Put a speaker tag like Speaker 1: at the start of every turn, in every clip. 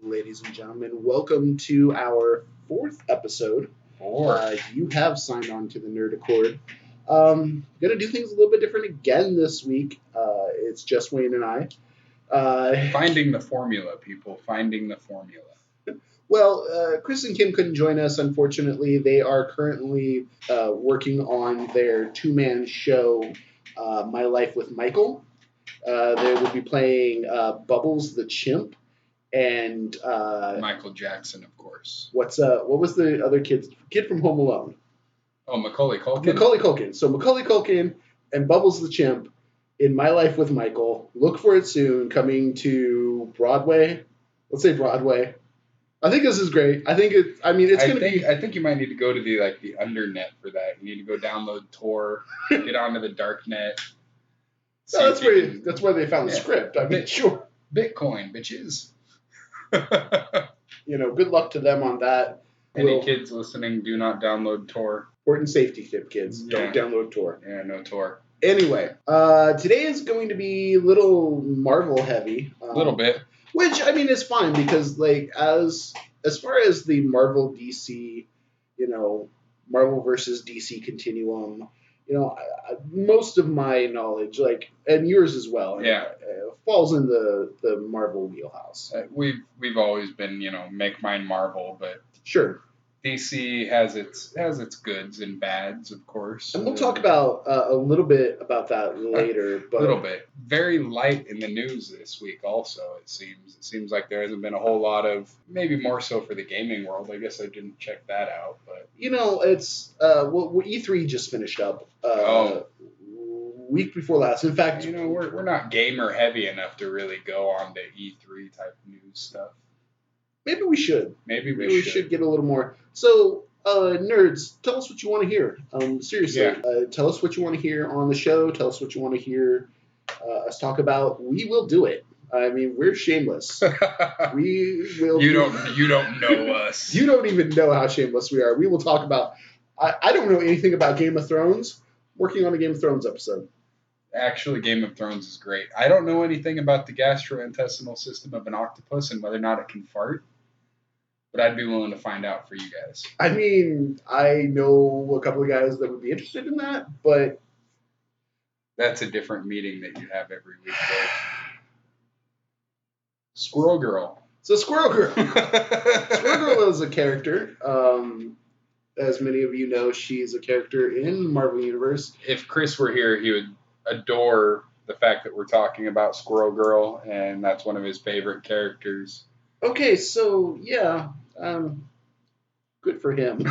Speaker 1: Ladies and gentlemen, welcome to our fourth episode.
Speaker 2: Four.
Speaker 1: You have signed on to the Nerd Accord. Gonna do things a little bit different again this week. It's just Wayne and I.
Speaker 2: Finding the formula, people. Finding the formula.
Speaker 1: Well, Chris and Kim couldn't join us, unfortunately. They are currently working on their two-man show, My Life with Michael. They will be playing Bubbles the Chimp and
Speaker 2: Michael Jackson, of course.
Speaker 1: what was the other kid from Home Alone?
Speaker 2: Oh, Macaulay Culkin.
Speaker 1: Macaulay Culkin. So Macaulay Culkin and Bubbles the Chimp in My Life with Michael. Look for it soon, coming to Broadway. Let's say Broadway. I think this is great. I think it's going to be.
Speaker 2: I think you might need to go to the undernet for that. You need to go download Tor, get onto the dark net.
Speaker 1: No, that's where they found the script. I mean, sure.
Speaker 2: Bitcoin, bitches.
Speaker 1: Good luck to them on that.
Speaker 2: Any kids listening, do not download Tor.
Speaker 1: Important safety tip, kids. Don't download Tor.
Speaker 2: Yeah, no Tor.
Speaker 1: Anyway, today is going to be a little Marvel heavy.
Speaker 2: A little bit.
Speaker 1: Which, I mean, is fine because, as far as the Marvel DC, Marvel versus DC continuum, most of my knowledge, and yours as well, falls in the Marvel wheelhouse.
Speaker 2: We've always been, make mine Marvel, but
Speaker 1: sure.
Speaker 2: DC has its goods and bads, of course.
Speaker 1: And we'll talk about a little bit about that later. But
Speaker 2: a little bit. Very light in the news this week also, it seems. It seems like there hasn't been a whole lot of, maybe more so for the gaming world. I guess I didn't check that out. But
Speaker 1: it's, E3 just finished up week before last. In fact,
Speaker 2: we're not gamer heavy enough to really go on to E3 type news stuff.
Speaker 1: Maybe we should.
Speaker 2: Maybe we
Speaker 1: should get a little more. So, nerds, tell us what you want to hear. Seriously, tell us what you want to hear on the show. Tell us what you want to hear us talk about. We will do it. I mean, we're shameless. We will.
Speaker 2: You don't know us.
Speaker 1: You don't even know how shameless we are. We will talk about. I don't know anything about Game of Thrones. Working on a Game of Thrones episode.
Speaker 2: Actually, Game of Thrones is great. I don't know anything about the gastrointestinal system of an octopus and whether or not it can fart. But I'd be willing to find out for you guys.
Speaker 1: I mean, I know a couple of guys that would be interested in that, but
Speaker 2: that's a different meeting that you have every week, Dave. Squirrel Girl.
Speaker 1: So Squirrel Girl. Squirrel Girl is a character. As many of you know, she's a character in Marvel Universe.
Speaker 2: If Chris were here, he would adore the fact that we're talking about Squirrel Girl, and that's one of his favorite characters.
Speaker 1: Okay, so yeah. Good for him.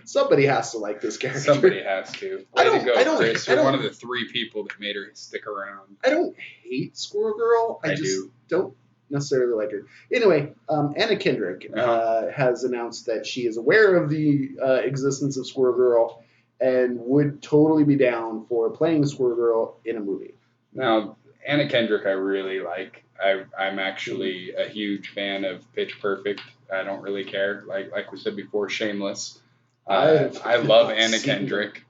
Speaker 1: Somebody has to like this character.
Speaker 2: Somebody has to. Way to go, Chris. You're one of the three people that made her stick around.
Speaker 1: I don't hate Squirrel Girl. I just don't necessarily like her. Anyway, Anna Kendrick has announced that she is aware of the existence of Squirrel Girl and would totally be down for playing Squirrel Girl in a movie.
Speaker 2: Now, Anna Kendrick I really like. I'm actually a huge fan of Pitch Perfect. I don't really care. Like we said before, Shameless. I love Anna Kendrick.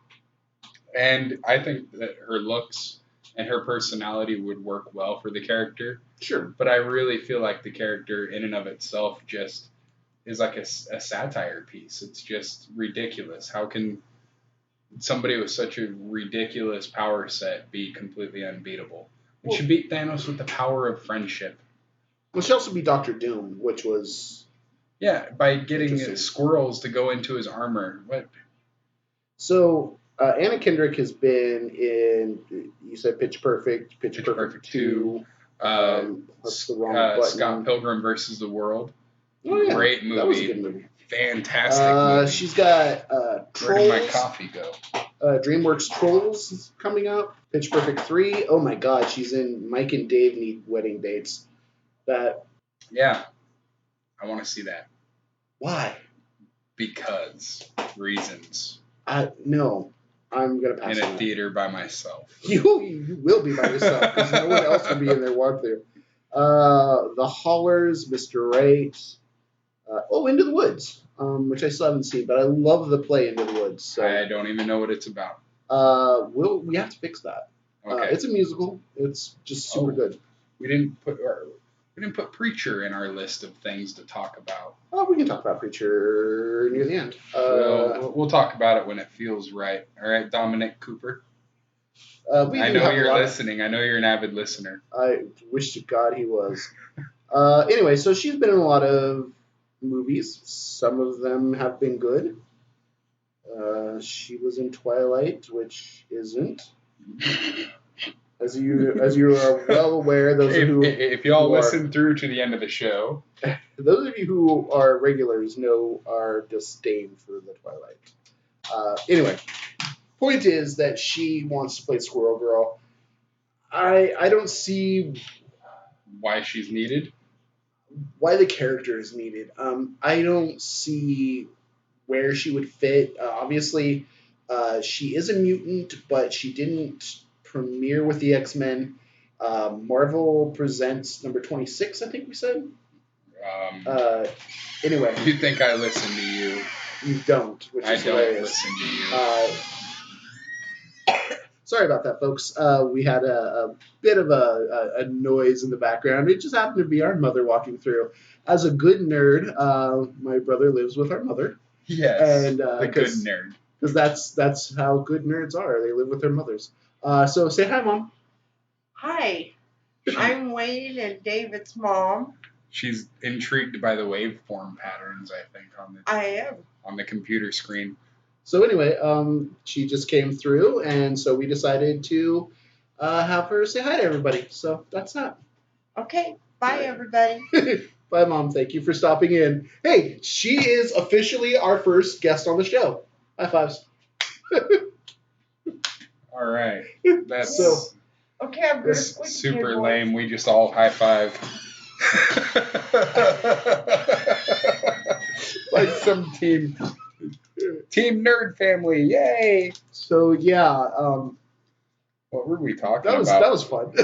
Speaker 2: And I think that her looks and her personality would work well for the character.
Speaker 1: Sure.
Speaker 2: But I really feel like the character in and of itself just is like a satire piece. It's just ridiculous. How can somebody with such a ridiculous power set be completely unbeatable? And she beat Thanos with the power of friendship.
Speaker 1: Well, she also beat Dr. Doom, which was...
Speaker 2: Yeah, by getting squirrels to go into his armor. What?
Speaker 1: So, Anna Kendrick has been in, you said Pitch Perfect, Pitch Perfect 2. That's the wrong button.
Speaker 2: Scott Pilgrim versus the World.
Speaker 1: Oh, yeah.
Speaker 2: Great movie.
Speaker 1: That was a good movie.
Speaker 2: Fantastic movie.
Speaker 1: She's got Trolls.
Speaker 2: Where did my coffee go?
Speaker 1: DreamWorks Trolls is coming up. Pitch Perfect 3. Oh my God, she's in Mike and Dave Need Wedding Dates.
Speaker 2: Yeah, I want to see that.
Speaker 1: Why?
Speaker 2: Because reasons.
Speaker 1: No, I'm gonna pass.
Speaker 2: In a theater by myself.
Speaker 1: You will be by yourself because no one else will be in there walkthrough. The Haulers, Mr. Right. Into the Woods, which I still haven't seen, but I love the play Into the Woods. So.
Speaker 2: I don't even know what it's about.
Speaker 1: We have to fix that.
Speaker 2: Okay.
Speaker 1: It's a musical. It's just super good.
Speaker 2: We didn't put. We didn't put Preacher in our list of things to talk about.
Speaker 1: Oh, we can talk about Preacher near the end.
Speaker 2: We'll talk about it when it feels right. All right, Dominic Cooper. I know you're listening. I know you're an avid listener.
Speaker 1: I wish to God he was. Anyway, so she's been in a lot of movies. Some of them have been good. She was in Twilight, which isn't. As you are well aware,
Speaker 2: if y'all listen through to the end of the show,
Speaker 1: those of you who are regulars know our disdain for the Twilight. Anyway, point is that she wants to play Squirrel Girl. I don't see
Speaker 2: why she's needed.
Speaker 1: Why the character is needed. I don't see where she would fit. Obviously, she is a mutant, but she didn't premiere with the X-Men. Marvel Presents number 26, I think we said. Anyway.
Speaker 2: You think I listen to you.
Speaker 1: You don't, which is hilarious.
Speaker 2: Listen to you.
Speaker 1: Sorry about that, folks. We had a bit of a noise in the background. It just happened to be our mother walking through. As a good nerd, my brother lives with our mother.
Speaker 2: Yes, and the good nerd.
Speaker 1: Because that's how good nerds are. They live with their mothers. So say hi, Mom.
Speaker 3: Hi. I'm Wade and David's mom.
Speaker 2: She's intrigued by the waveform patterns, I think, on the computer screen.
Speaker 1: So anyway, she just came through, and so we decided to have her say hi to everybody. So that's that.
Speaker 3: Okay. Bye, everybody.
Speaker 1: Bye, Mom. Thank you for stopping in. Hey, she is officially our first guest on the show. High fives.
Speaker 2: All right. That's
Speaker 3: okay. I'm gonna
Speaker 2: super lame. We just all high five. Like some team nerd family. Yay.
Speaker 1: So yeah.
Speaker 2: What were we talking
Speaker 1: about? That was fun.
Speaker 2: We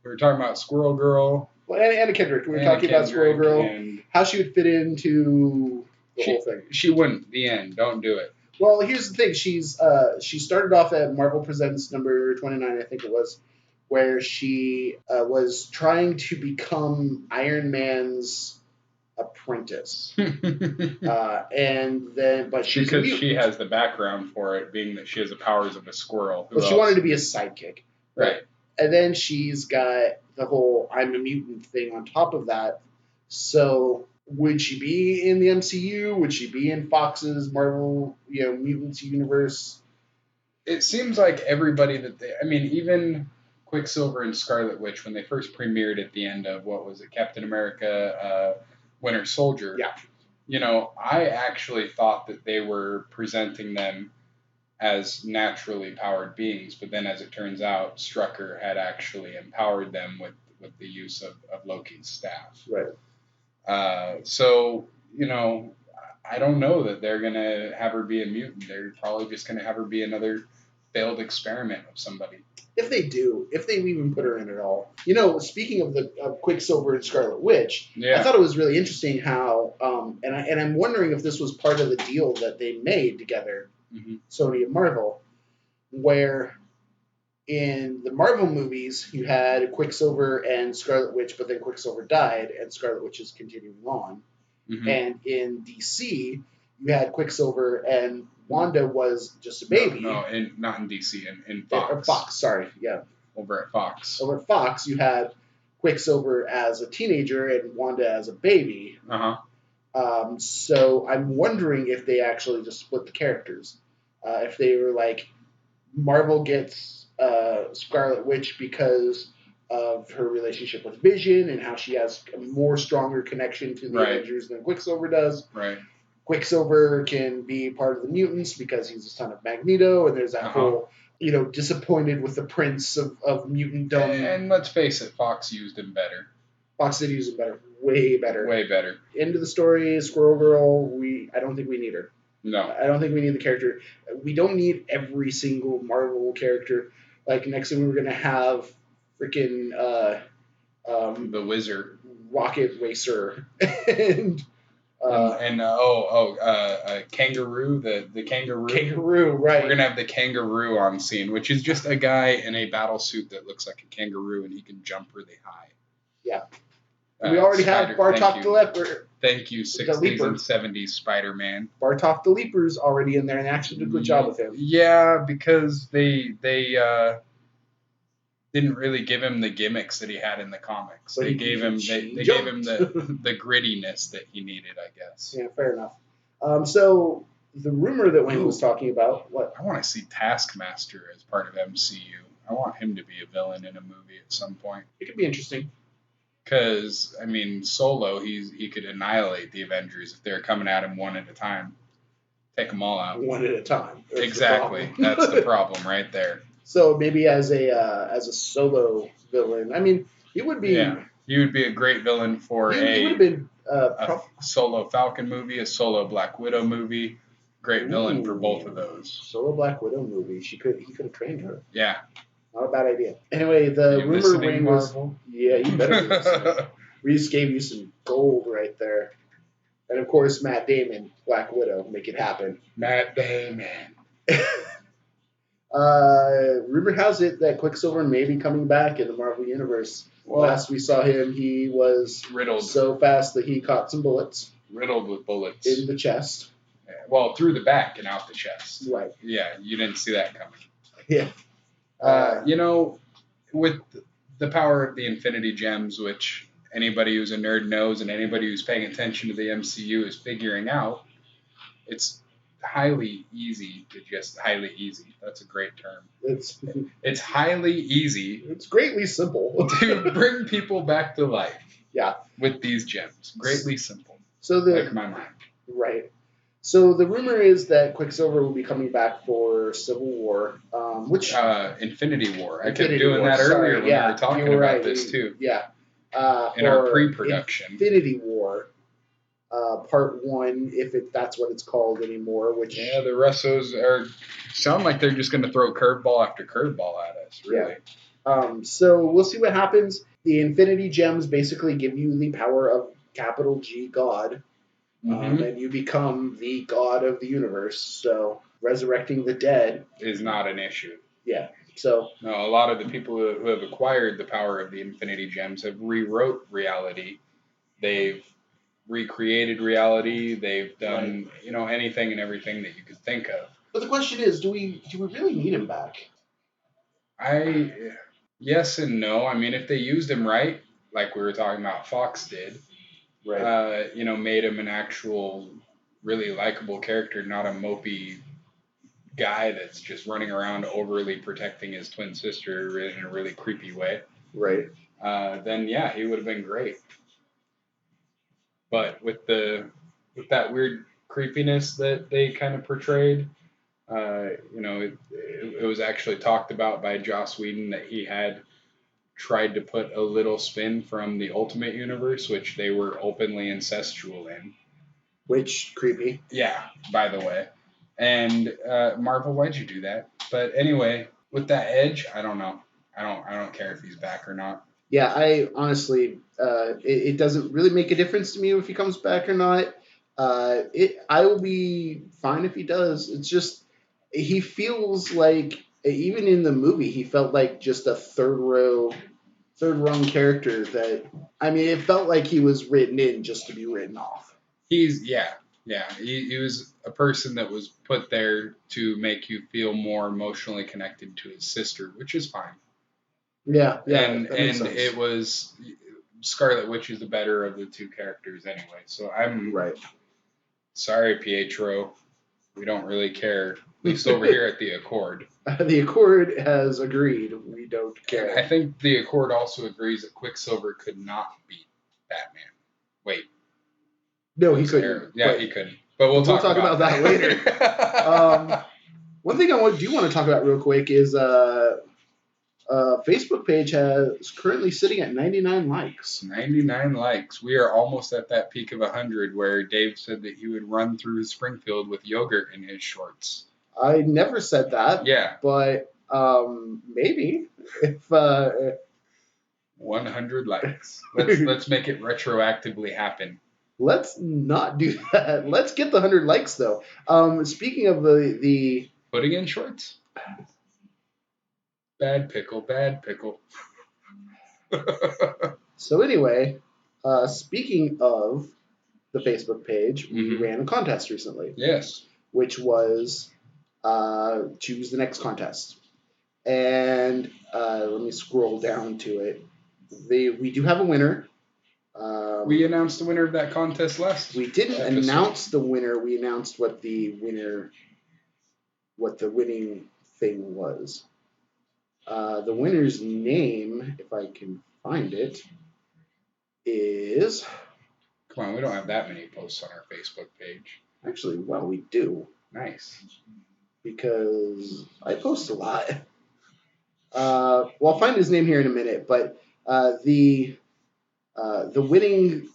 Speaker 2: were talking about Squirrel Girl.
Speaker 1: Well, Anna Kendrick. We were talking about Squirrel Girl. How she would fit into the whole thing.
Speaker 2: She wouldn't. The end. Don't do it.
Speaker 1: Well, here's the thing. She started off at Marvel Presents number 29, I think it was, where she was trying to become Iron Man's apprentice. And then, but she's
Speaker 2: because she has the background for it, being that she has the powers of a squirrel.
Speaker 1: Well, she wanted to be a sidekick.
Speaker 2: Right.
Speaker 1: And then she's got the whole I'm a mutant thing on top of that. So would she be in the MCU? Would she be in Fox's Marvel, Mutants universe?
Speaker 2: It seems like everybody even Quicksilver and Scarlet Witch, when they first premiered at the end of, what was it, Captain America, Winter Soldier.
Speaker 1: Yeah.
Speaker 2: I actually thought that they were presenting them as naturally powered beings, but then as it turns out, Strucker had actually empowered them with the use of Loki's staff.
Speaker 1: Right.
Speaker 2: So, I don't know that they're going to have her be a mutant. They're probably just going to have her be another failed experiment of somebody.
Speaker 1: If they even put her in at all. Speaking of Quicksilver and Scarlet Witch, I thought it was really interesting how, and I'm wondering if this was part of the deal that they made together, Sony and Marvel, where in the Marvel movies you had Quicksilver and Scarlet Witch, but then Quicksilver died and Scarlet Witch is continuing on. And in DC, you had Quicksilver and Wanda was just a baby.
Speaker 2: No, not in DC, in Fox.
Speaker 1: Or Fox, sorry, yeah.
Speaker 2: Over at Fox.
Speaker 1: Over at Fox, you had Quicksilver as a teenager and Wanda as a baby. So I'm wondering if they actually just split the characters. If they were like, Marvel gets Scarlet Witch because of her relationship with Vision and how she has a more stronger connection to the Avengers than Quicksilver does.
Speaker 2: Right.
Speaker 1: Quicksilver can be part of the mutants because he's the son of Magneto, and there's that whole, disappointed with the prince of mutantdom.
Speaker 2: And let's face it, Fox used him better.
Speaker 1: Fox did use him better. Way better.
Speaker 2: Way better.
Speaker 1: End of the story, Squirrel Girl, I don't think we need her.
Speaker 2: No.
Speaker 1: I don't think we need the character. We don't need every single Marvel character. Like, next thing we're going to have freaking
Speaker 2: the Wizard.
Speaker 1: Rocket Racer.
Speaker 2: Kangaroo, the Kangaroo.
Speaker 1: Kangaroo, right.
Speaker 2: We're going to have the Kangaroo on scene, which is just a guy in a battle suit that looks like a kangaroo and he can jump really high.
Speaker 1: Yeah. We already have Bartok the Leper.
Speaker 2: Thank you, 60s and 70s Spider-Man.
Speaker 1: Bartok the Leaper's already in there, and they actually did a good job with him.
Speaker 2: Yeah, because they didn't really give him the gimmicks that he had in the comics. They gave him the grittiness that he needed, I guess.
Speaker 1: Yeah, fair enough. So the rumor that Wayne was talking about, what?
Speaker 2: I want to see Taskmaster as part of MCU. I want him to be a villain in a movie at some point.
Speaker 1: It could be interesting.
Speaker 2: Because, I mean, Solo, he could annihilate the Avengers if they're coming at him one at a time. Take them all out.
Speaker 1: One at a time.
Speaker 2: Exactly. That's the problem right there.
Speaker 1: So maybe as a Solo villain, I mean, he would be.
Speaker 2: Yeah, he would be a great villain for
Speaker 1: he would have been
Speaker 2: a Solo Falcon movie, a Solo Black Widow movie. Great villain for both of those.
Speaker 1: Solo Black Widow movie. He could have trained her.
Speaker 2: Yeah.
Speaker 1: Not a bad idea. Anyway, the rumor Wayne was. Yeah, you better be listening. We just gave you some gold right there. And of course, Matt Damon, Black Widow, make it happen.
Speaker 2: Matt Damon.
Speaker 1: Rumor has it that Quicksilver may be coming back in the Marvel Universe. Well, last we saw him, he was
Speaker 2: riddled
Speaker 1: so fast that he caught some bullets.
Speaker 2: Riddled with bullets.
Speaker 1: In the chest.
Speaker 2: Well, through the back and out the chest.
Speaker 1: Right.
Speaker 2: Yeah, you didn't see that coming.
Speaker 1: Yeah.
Speaker 2: With the power of the Infinity Gems, which anybody who's a nerd knows and anybody who's paying attention to the MCU is figuring out, it's highly easy. That's a great term. It's highly easy.
Speaker 1: It's greatly simple
Speaker 2: to bring people back to life.
Speaker 1: Yeah.
Speaker 2: With these gems, greatly simple.
Speaker 1: So
Speaker 2: like my mind.
Speaker 1: Right. So the rumor is that Quicksilver will be coming back for Civil War, which
Speaker 2: Infinity War. I kept doing that earlier when we were talking about this too.
Speaker 1: Yeah.
Speaker 2: In our pre-production.
Speaker 1: Infinity War. Part 1, if that's what it's called anymore. Which
Speaker 2: the Russos sound like they're just going to throw curveball after curveball at us. Really.
Speaker 1: Yeah. So we'll see what happens. The Infinity Gems basically give you the power of capital G God, and you become the god of the universe. So resurrecting the dead
Speaker 2: is not an issue.
Speaker 1: Yeah. So
Speaker 2: no, a lot of the people who have acquired the power of the Infinity Gems have rewrote reality. They've recreated reality. They've done, anything and everything that you could think of.
Speaker 1: But the question is, do we really need him back?
Speaker 2: Yes and no. I mean, if they used him right, like we were talking about, Fox did,
Speaker 1: right?
Speaker 2: Made him an actual, really likable character, not a mopey guy that's just running around overly protecting his twin sister in a really creepy way.
Speaker 1: Right.
Speaker 2: Then yeah, he would have been great. But with that weird creepiness that they kind of portrayed, it was actually talked about by Joss Whedon that he had tried to put a little spin from the Ultimate Universe, which they were openly incestual in.
Speaker 1: Which creepy.
Speaker 2: Yeah, by the way. And Marvel, why'd you do that? But anyway, with that Edge, I don't know. I don't care if he's back or not.
Speaker 1: Yeah, I honestly, it doesn't really make a difference to me if he comes back or not. I will be fine if he does. It's just he feels like, even in the movie, he felt like just a third rung character that, I mean, it felt like he was written in just to be written off.
Speaker 2: He was a person that was put there to make you feel more emotionally connected to his sister, which is fine.
Speaker 1: Yeah,
Speaker 2: and it was Scarlet Witch is the better of the two characters anyway. So I'm
Speaker 1: right.
Speaker 2: Sorry, Pietro. We don't really care. At least over here at the Accord.
Speaker 1: The Accord has agreed. We don't care.
Speaker 2: And I think the Accord also agrees that Quicksilver could not beat Batman. Wait.
Speaker 1: No, he couldn't.
Speaker 2: Yeah, he couldn't. But we'll talk about
Speaker 1: that later. One thing I do want to talk about real quick is Facebook page is currently sitting at 99 likes.
Speaker 2: 99 likes. We are almost at that peak of 100 where Dave said that he would run through Springfield with yogurt in his shorts.
Speaker 1: I never said that.
Speaker 2: Yeah.
Speaker 1: But maybe if
Speaker 2: 100 likes. Let's make it retroactively happen.
Speaker 1: Let's not do that. Let's get the 100 likes though. Speaking of the
Speaker 2: pudding in shorts. Bad pickle.
Speaker 1: So anyway, speaking of the Facebook page, we ran a contest recently.
Speaker 2: Yes.
Speaker 1: Which was choose the next contest. And let me scroll down to it. We do have a winner.
Speaker 2: We announced the winner of that contest last.
Speaker 1: We didn't announce the winner. We announced what the winning thing was. The winner's name, if I can find it, is.
Speaker 2: Come on, we don't have that many posts on our Facebook page.
Speaker 1: Actually, well, we do.
Speaker 2: Nice.
Speaker 1: Because I post a lot. Well, I'll find his name here in a minute, but the winning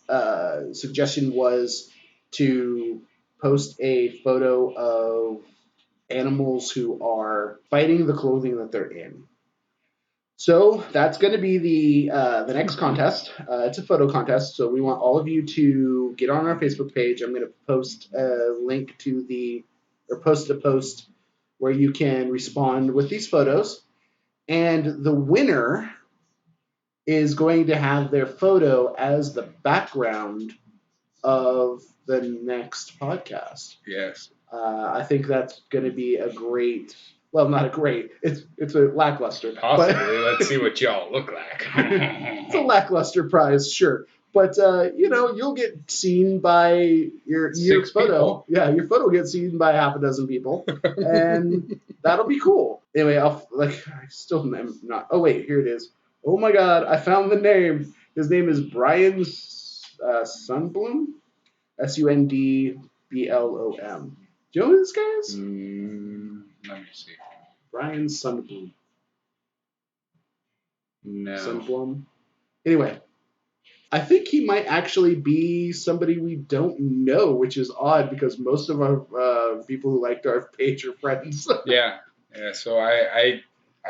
Speaker 1: suggestion was to post a photo of animals who are fighting the clothing that they're in. So that's going to be the next contest. It's a photo contest, so we want all of you to get on our Facebook page. I'm going to post a link to post a post where you can respond with these photos. And the winner is going to have their photo as the background of the next podcast.
Speaker 2: Yes.
Speaker 1: I think that's going to be a great, well, not a great, it's a lackluster.
Speaker 2: Possibly. Let's see what y'all look like.
Speaker 1: It's a lackluster prize, sure. But, you'll get seen by your photo.
Speaker 2: People.
Speaker 1: Yeah, your photo gets seen by half a dozen people. And that'll be cool. Anyway, I still am not. Oh, wait, here it is. Oh, my God, I found the name. His name is Brian Sundblom. Sundblom. Do you know who this guy is?
Speaker 2: Let me see.
Speaker 1: Brian Sundblom.
Speaker 2: No.
Speaker 1: Sundblom. Anyway, I think he might actually be somebody we don't know, which is odd because most of our people who liked our page are friends.
Speaker 2: Yeah. So I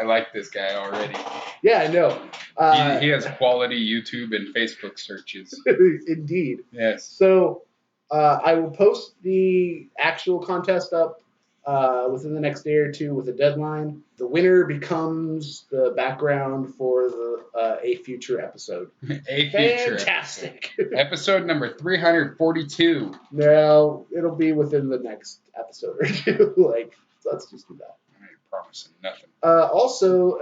Speaker 2: like this guy already.
Speaker 1: Yeah, I know.
Speaker 2: He has quality YouTube and Facebook searches.
Speaker 1: Indeed.
Speaker 2: Yes.
Speaker 1: So I will post the actual contest up within the next day or two with a deadline. The winner becomes the background for a future episode. Fantastic.
Speaker 2: Episode number 342.
Speaker 1: Now, it'll be within the next episode or two. So let's just do that.
Speaker 2: I ain't promising nothing.
Speaker 1: Also,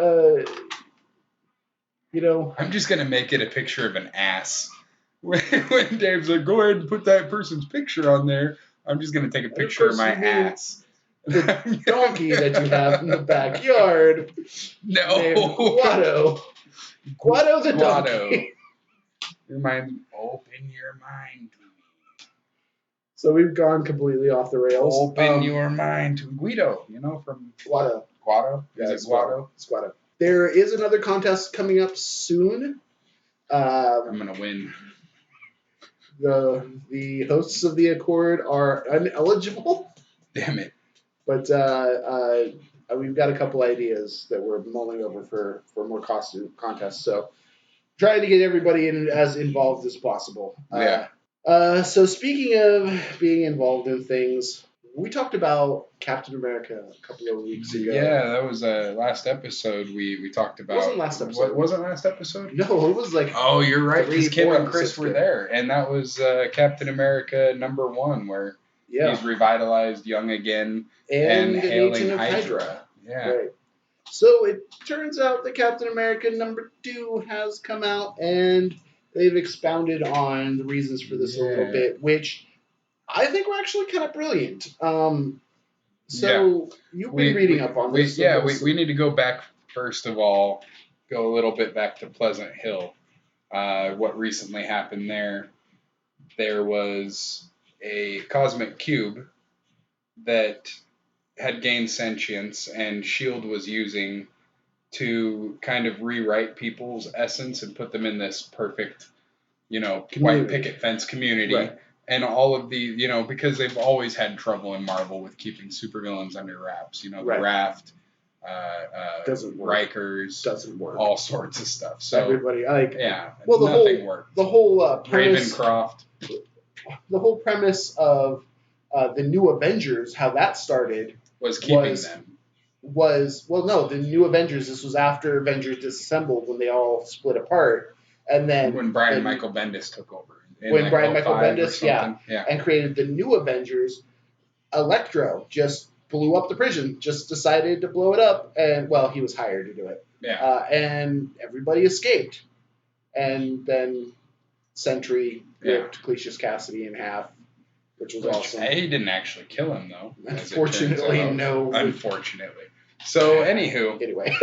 Speaker 2: I'm just going to make it a picture of an ass. When Dave's like, go ahead and put that person's picture on there, I'm just going to take a picture of my ass.
Speaker 1: The donkey that you have in the backyard.
Speaker 2: No.
Speaker 1: Guado. Guado the donkey.
Speaker 2: Open your mind to me.
Speaker 1: So we've gone completely off the rails.
Speaker 2: Open your mind to Guido, from
Speaker 1: Guado.
Speaker 2: Guado?
Speaker 1: Yeah,
Speaker 2: Is it Guado?
Speaker 1: It's Guado. There is another contest coming up soon.
Speaker 2: I'm going to win.
Speaker 1: The hosts of the Accord are ineligible.
Speaker 2: Damn it.
Speaker 1: But we've got a couple ideas that we're mulling over for more costume contests. So trying to get everybody as involved as possible.
Speaker 2: Yeah.
Speaker 1: So speaking of being involved in things, we talked about Captain America a couple of weeks ago.
Speaker 2: Yeah, that was last episode we talked about.
Speaker 1: It wasn't last episode.
Speaker 2: Wasn't last episode?
Speaker 1: No, it was like...
Speaker 2: Oh, you're right, because Kim and
Speaker 1: 3-4
Speaker 2: Chris were there. And that was Captain America #1, where he's revitalized, young again, and hailing Hydra. Yeah.
Speaker 1: Right. So it turns out that Captain America #2 has come out, and they've expounded on the reasons for this a little bit, which I think were actually kind of brilliant. You've been reading up on this.
Speaker 2: We need to go back, first of all, go a little bit back to Pleasant Hill. What recently happened there was a cosmic cube that had gained sentience, and S.H.I.E.L.D. was using to kind of rewrite people's essence and put them in this perfect, white picket fence community.
Speaker 1: Right.
Speaker 2: And all of the, because they've always had trouble in Marvel with keeping supervillains under wraps. The Raft,
Speaker 1: doesn't work.
Speaker 2: Rikers,
Speaker 1: Doesn't work.
Speaker 2: all sorts of stuff. So
Speaker 1: everybody,
Speaker 2: well, nothing
Speaker 1: worked. The whole premise,
Speaker 2: Ravencroft.
Speaker 1: The whole premise of the New Avengers, how that started,
Speaker 2: was keeping them.
Speaker 1: The New Avengers. This was after Avengers Disassembled, when they all split apart. and then
Speaker 2: when Brian Michael Bendis took over.
Speaker 1: When Brian Michael Bendis, and created the new Avengers, Electro just blew up the prison, just decided to blow it up, and well, he was hired to do it.
Speaker 2: Yeah.
Speaker 1: And everybody escaped, and then Sentry ripped Cletus Cassidy in half, which was awesome.
Speaker 2: He didn't actually kill him though.
Speaker 1: Unfortunately, no.
Speaker 2: Unfortunately. So anywho,
Speaker 1: anyway,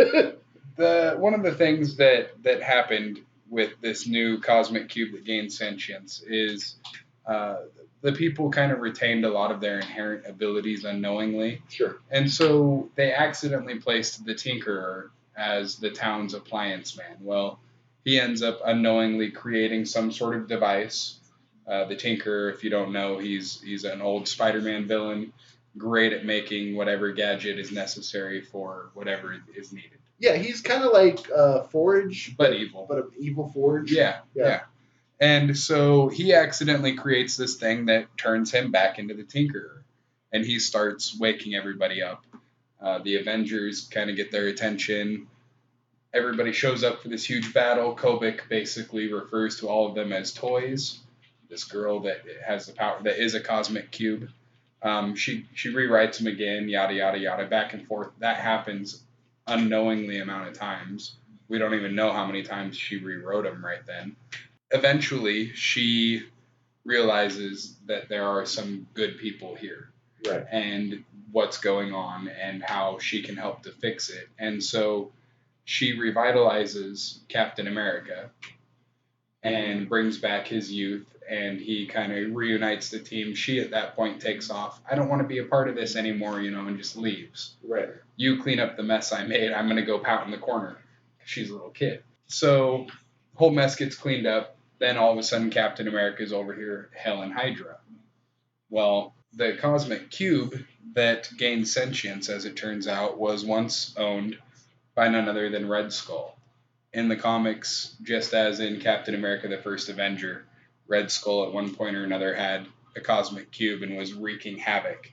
Speaker 2: one of the things that happened with this new cosmic cube that gained sentience is the people kind of retained a lot of their inherent abilities unknowingly.
Speaker 1: Sure.
Speaker 2: And so they accidentally placed the Tinkerer as the town's appliance man. Well, he ends up unknowingly creating some sort of device. The Tinkerer, if you don't know, he's an old Spider-Man villain, great at making whatever gadget is necessary for whatever is needed.
Speaker 1: Yeah, he's kind of like Forge,
Speaker 2: but evil.
Speaker 1: But an evil Forge.
Speaker 2: Yeah. And so he accidentally creates this thing that turns him back into the Tinkerer, and he starts waking everybody up. The Avengers kind of get their attention. Everybody shows up for this huge battle. Kobik basically refers to all of them as toys. This girl that has the power, that is a cosmic cube. She rewrites them again, yada, yada, yada, back and forth. That happens unknowingly amount of times. We don't even know how many times she rewrote them right then. Eventually, she realizes that there are some good people here.
Speaker 1: Right.
Speaker 2: And what's going on and how she can help to fix it. And so she revitalizes Captain America and brings back his youth, and he kind of reunites the team. She, at that point, takes off. I don't want to be a part of this anymore, and just leaves.
Speaker 1: Right.
Speaker 2: You clean up the mess I made. I'm going to go pout in the corner. She's a little kid. So whole mess gets cleaned up. Then all of a sudden, Captain America's over here hailing Hydra. Well, the cosmic cube that gained sentience, as it turns out, was once owned by none other than Red Skull. In the comics, just as in Captain America the First Avenger, Red Skull at one point or another had a cosmic cube and was wreaking havoc.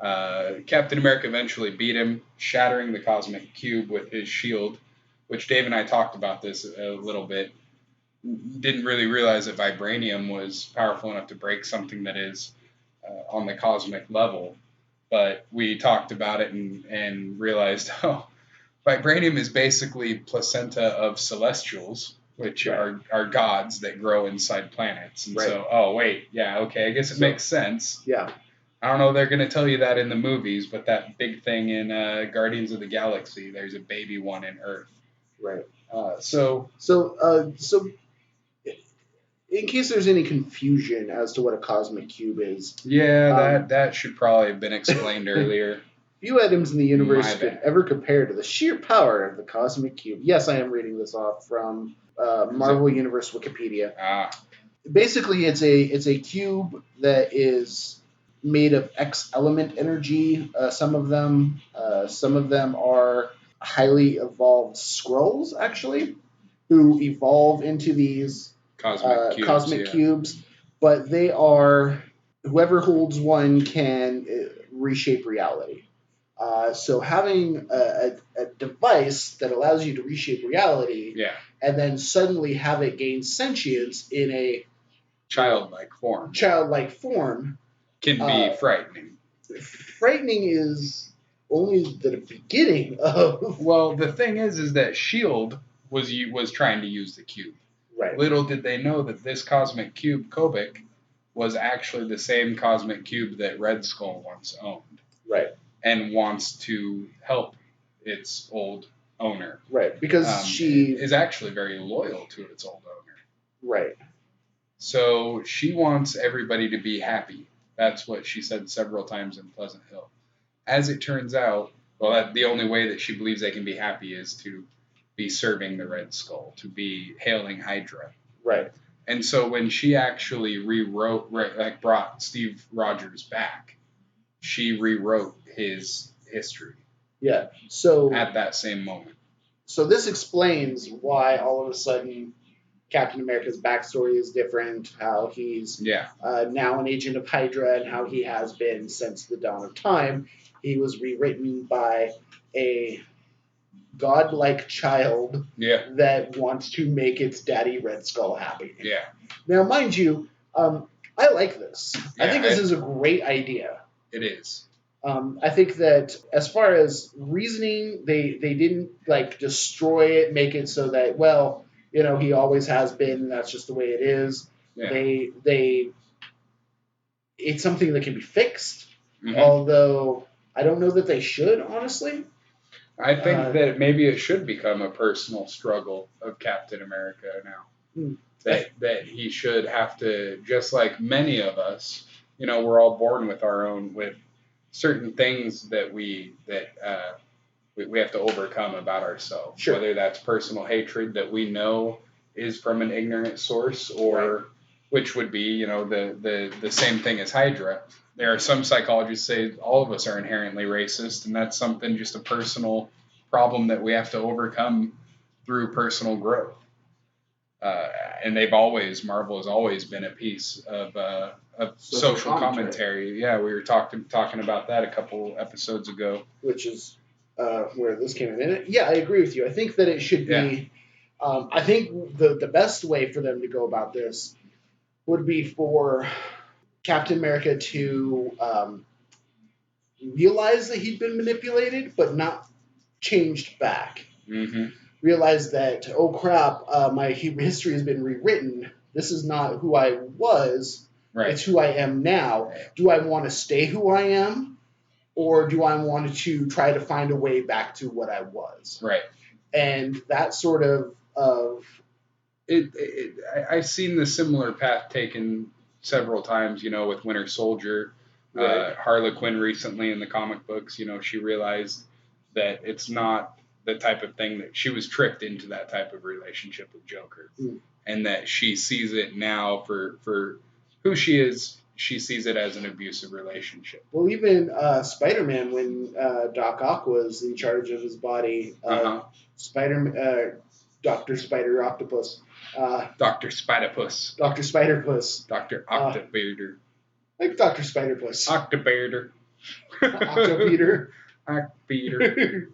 Speaker 2: Captain America eventually beat him, shattering the cosmic cube with his shield, which Dave and I talked about this a little bit. Didn't really realize that vibranium was powerful enough to break something that is on the cosmic level. But we talked about it and realized, vibranium is basically placenta of celestials, which are gods that grow inside planets. And so, I guess it makes sense.
Speaker 1: Yeah.
Speaker 2: I don't know if they're going to tell you that in the movies, but that big thing in Guardians of the Galaxy, there's a baby one in Earth.
Speaker 1: Right.
Speaker 2: So
Speaker 1: in case there's any confusion as to what a cosmic cube is.
Speaker 2: Yeah, that should probably have been explained earlier.
Speaker 1: Few items in the universe could ever compare to the sheer power of the cosmic cube. Yes, I am reading this off from Marvel Universe Wikipedia. Basically, it's a cube that is made of X element energy. Some of them are highly evolved Skrulls, actually, who evolve into these cosmic cubes, but they are, whoever holds one can reshape reality. So having a device that allows you to reshape reality, and then suddenly have it gain sentience in a
Speaker 2: childlike form,
Speaker 1: can
Speaker 2: be frightening.
Speaker 1: Frightening is only the beginning of.
Speaker 2: Well, the thing is that S.H.I.E.L.D. was trying to use the cube.
Speaker 1: Right.
Speaker 2: Little did they know that this cosmic cube, Kobik, was actually the same cosmic cube that Red Skull once owned.
Speaker 1: Right.
Speaker 2: And wants to help its old owner.
Speaker 1: Right, because she
Speaker 2: is actually very loyal to its old owner.
Speaker 1: Right.
Speaker 2: So she wants everybody to be happy. That's what she said several times in Pleasant Hill. As it turns out, the only way that she believes they can be happy is to be serving the Red Skull, to be hailing Hydra.
Speaker 1: Right.
Speaker 2: And so when she actually brought Steve Rogers back, she rewrote his history.
Speaker 1: Yeah. So
Speaker 2: at that same moment.
Speaker 1: So this explains why all of a sudden Captain America's backstory is different, how he's now an agent of Hydra, and how he has been since the dawn of time. He was rewritten by a godlike child
Speaker 2: Yeah.
Speaker 1: that wants to make its daddy Red Skull happy.
Speaker 2: Yeah.
Speaker 1: Now, mind you, I like this. I
Speaker 2: Yeah,
Speaker 1: think this is a great idea.
Speaker 2: It is.
Speaker 1: I think that as far as reasoning, they didn't like destroy it, make it so that, well, he always has been. That's just the way it is.
Speaker 2: Yeah.
Speaker 1: They it's something that can be fixed.
Speaker 2: Mhm.
Speaker 1: Although I don't know that they should, honestly.
Speaker 2: I think that maybe it should become a personal struggle of Captain America now. That he should have to, just like many of us, we're all born with certain things that we have to overcome about ourselves.
Speaker 1: Sure.
Speaker 2: Whether that's personal hatred that we know is from an ignorant source, or which would be, the same thing as Hydra. There are some psychologists say all of us are inherently racist, and that's something, just a personal problem that we have to overcome through personal growth. And Marvel has always been a piece of social commentary. Yeah, we were talking about that a couple episodes ago.
Speaker 1: Which is where this came in. Yeah, I agree with you. I think that it should be.
Speaker 2: Yeah.
Speaker 1: I think the best way for them to go about this would be for Captain America to realize that he'd been manipulated, but not changed back.
Speaker 2: Mm-hmm.
Speaker 1: Realize that, oh crap, my history has been rewritten. This is not who I was.
Speaker 2: Right.
Speaker 1: It's who I am now. Do I want to stay who I am? Or do I want to try to find a way back to what I was?
Speaker 2: Right.
Speaker 1: And that sort of
Speaker 2: I've seen the similar path taken several times, with Winter Soldier.
Speaker 1: Right.
Speaker 2: Harley Quinn recently in the comic books, she realized that it's not the type of thing that she was tricked into, that type of relationship with Joker. And that she sees it now for who she is. She sees it as an abusive relationship.
Speaker 1: Well, even Spider-Man, when Doc Ock was in charge of his body, Dr. Spider Octopus.
Speaker 2: Dr. Spiderpuss.
Speaker 1: Dr. Spiderpuss.
Speaker 2: Dr. Octobeater.
Speaker 1: Like Dr. Spiderpuss.
Speaker 2: Octobeater.
Speaker 1: Octobeater.
Speaker 2: Octobeater.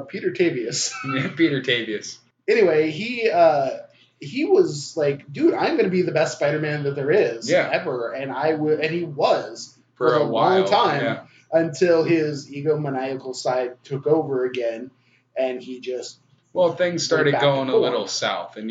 Speaker 1: Peter Tavius.
Speaker 2: Yeah, Peter Tavius.
Speaker 1: Anyway, he was like, dude, I'm going to be the best Spider-Man that there is ever, and and he was for a long time until his egomaniacal side took over again, and he just
Speaker 2: things started going a little south, and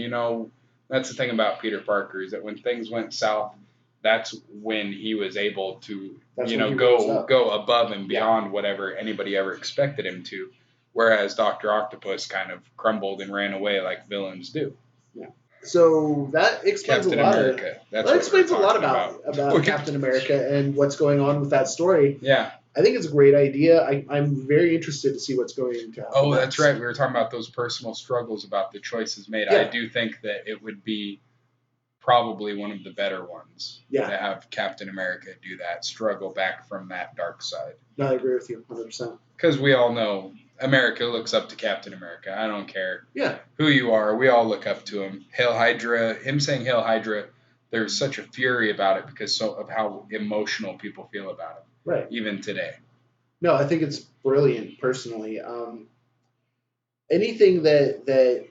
Speaker 2: that's the thing about Peter Parker, is that when things went south, that's when he was able to go above and beyond whatever anybody ever expected him to. Whereas Dr. Octopus kind of crumbled and ran away like villains do.
Speaker 1: Yeah. So that explains
Speaker 2: Captain
Speaker 1: a lot.
Speaker 2: America.
Speaker 1: That explains a lot about Captain America and what's going on with that story.
Speaker 2: Yeah.
Speaker 1: I think it's a great idea. I'm very interested to see what's going to happen.
Speaker 2: Oh, that's right. We were talking about those personal struggles, about the choices made. Yeah. I do think that it would be probably one of the better ones to have Captain America do that, struggle back from that dark side.
Speaker 1: No, I agree with you 100%.
Speaker 2: Because we all know America looks up to Captain America. I don't care who you are. We all look up to him. Hail Hydra. Him saying Hail Hydra, there's such a fury about it because of how emotional people feel about it.
Speaker 1: Right.
Speaker 2: Even today.
Speaker 1: No, I think it's brilliant, personally. Anything that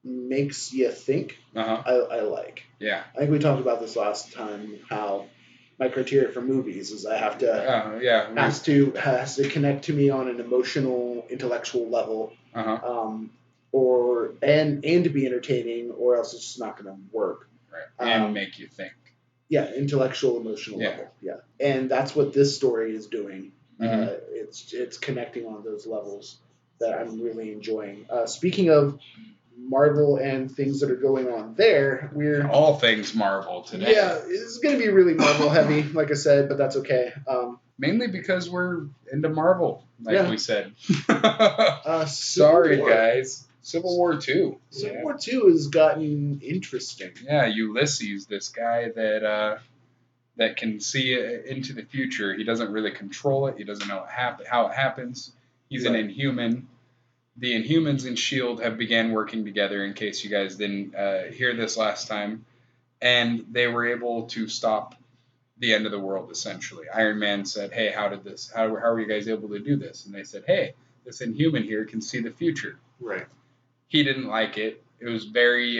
Speaker 1: makes you think, I like.
Speaker 2: Yeah.
Speaker 1: I think we talked about this last time, how my criteria for movies is I have to has to connect to me on an emotional, intellectual level, and to be entertaining, or else it's just not going to work.
Speaker 2: Right. And make you think.
Speaker 1: Yeah, intellectual, emotional level. Yeah, and that's what this story is doing. It's connecting on those levels that I'm really enjoying. Speaking of Marvel and things that are going on there, we're
Speaker 2: all things Marvel today.
Speaker 1: Yeah, it's going to be really Marvel heavy, like I said, but that's okay.
Speaker 2: Mainly because we're into Marvel, like we said.
Speaker 1: Sorry,
Speaker 2: guys. Civil War II.
Speaker 1: Civil War II has gotten interesting.
Speaker 2: Yeah, Ulysses, this guy that can see into the future. He doesn't really control it. He doesn't know how it happens. He's an Inhuman. The Inhumans and S.H.I.E.L.D. have began working together, in case you guys didn't hear this last time. And they were able to stop the end of the world, essentially. Iron Man said, hey, how are you guys able to do this? And they said, hey, this Inhuman here can see the future.
Speaker 1: Right.
Speaker 2: He didn't like it. It was very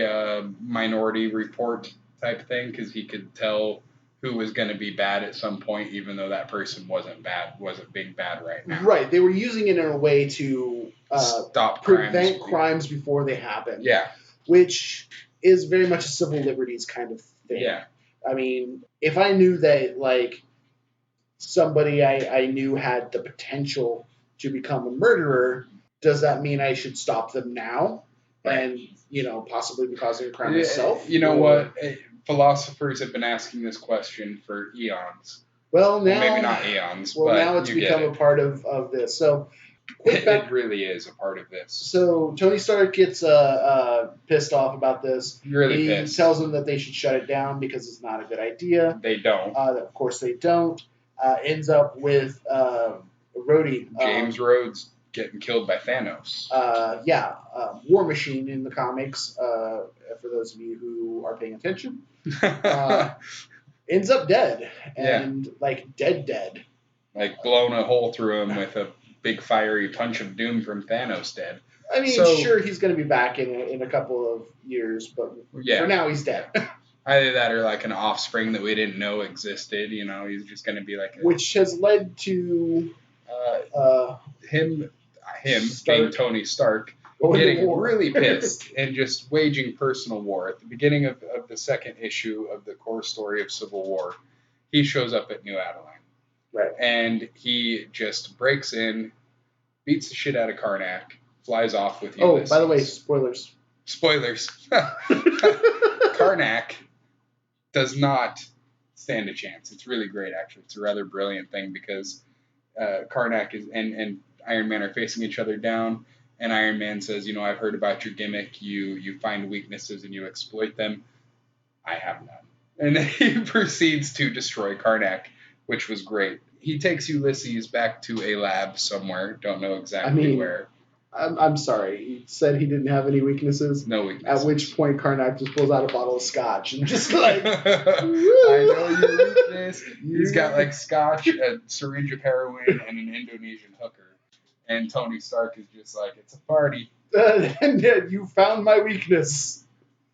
Speaker 2: Minority Report type thing, because he could tell who was going to be bad at some point, even though that person wasn't being bad right now.
Speaker 1: Right. They were using it in a way to
Speaker 2: stop
Speaker 1: prevent crimes before they happen.
Speaker 2: Yeah.
Speaker 1: Which is very much a civil liberties kind of thing.
Speaker 2: Yeah.
Speaker 1: I mean, if I knew that, like, somebody I knew had the potential to become a murderer, does that mean I should stop them now?
Speaker 2: Right.
Speaker 1: And, possibly be causing a crime myself?
Speaker 2: You know what? Philosophers have been asking this question for eons.
Speaker 1: Well, now...
Speaker 2: Well, maybe not eons,
Speaker 1: well,
Speaker 2: but
Speaker 1: now it's become a part of this. So...
Speaker 2: It really is a part of this.
Speaker 1: So Tony Stark gets pissed off about this.
Speaker 2: Really pissed.
Speaker 1: He tells them that they should shut it down because it's not a good idea.
Speaker 2: They don't.
Speaker 1: Of course they don't. Ends up with Rhodey.
Speaker 2: James Rhodes getting killed by Thanos.
Speaker 1: War Machine in the comics, for those of you who are paying attention. Ends up dead. And, dead.
Speaker 2: Like, blown a hole through him with a big fiery punch of doom from Thanos dead.
Speaker 1: I mean, sure, he's going to be back in a couple of years, but for now he's dead.
Speaker 2: Either that or like an offspring that we didn't know existed. He's just going to be like
Speaker 1: which has led to
Speaker 2: him being Tony Stark getting really pissed and just waging personal war. At the beginning of the second issue of the core story of Civil War, he shows up at New Adeline.
Speaker 1: Right.
Speaker 2: And he just breaks in, beats the shit out of Karnak, flies off with Ulysses.
Speaker 1: Oh, by the way, spoilers.
Speaker 2: Spoilers. Karnak does not stand a chance. It's really great, actually. It's a rather brilliant thing because Karnak and Iron Man are facing each other down, and Iron Man says, I've heard about your gimmick. You find weaknesses and you exploit them. I have none. And then he proceeds to destroy Karnak, which was great. He takes Ulysses back to a lab somewhere. Don't know exactly where.
Speaker 1: I'm sorry. He said he didn't have any weaknesses.
Speaker 2: No weaknesses.
Speaker 1: At which point Karnak just pulls out a bottle of scotch and just like,
Speaker 2: I know your weakness. He's got like scotch, a syringe of heroin, and an Indonesian hooker. And Tony Stark is just like, it's a party.
Speaker 1: And you found my weakness.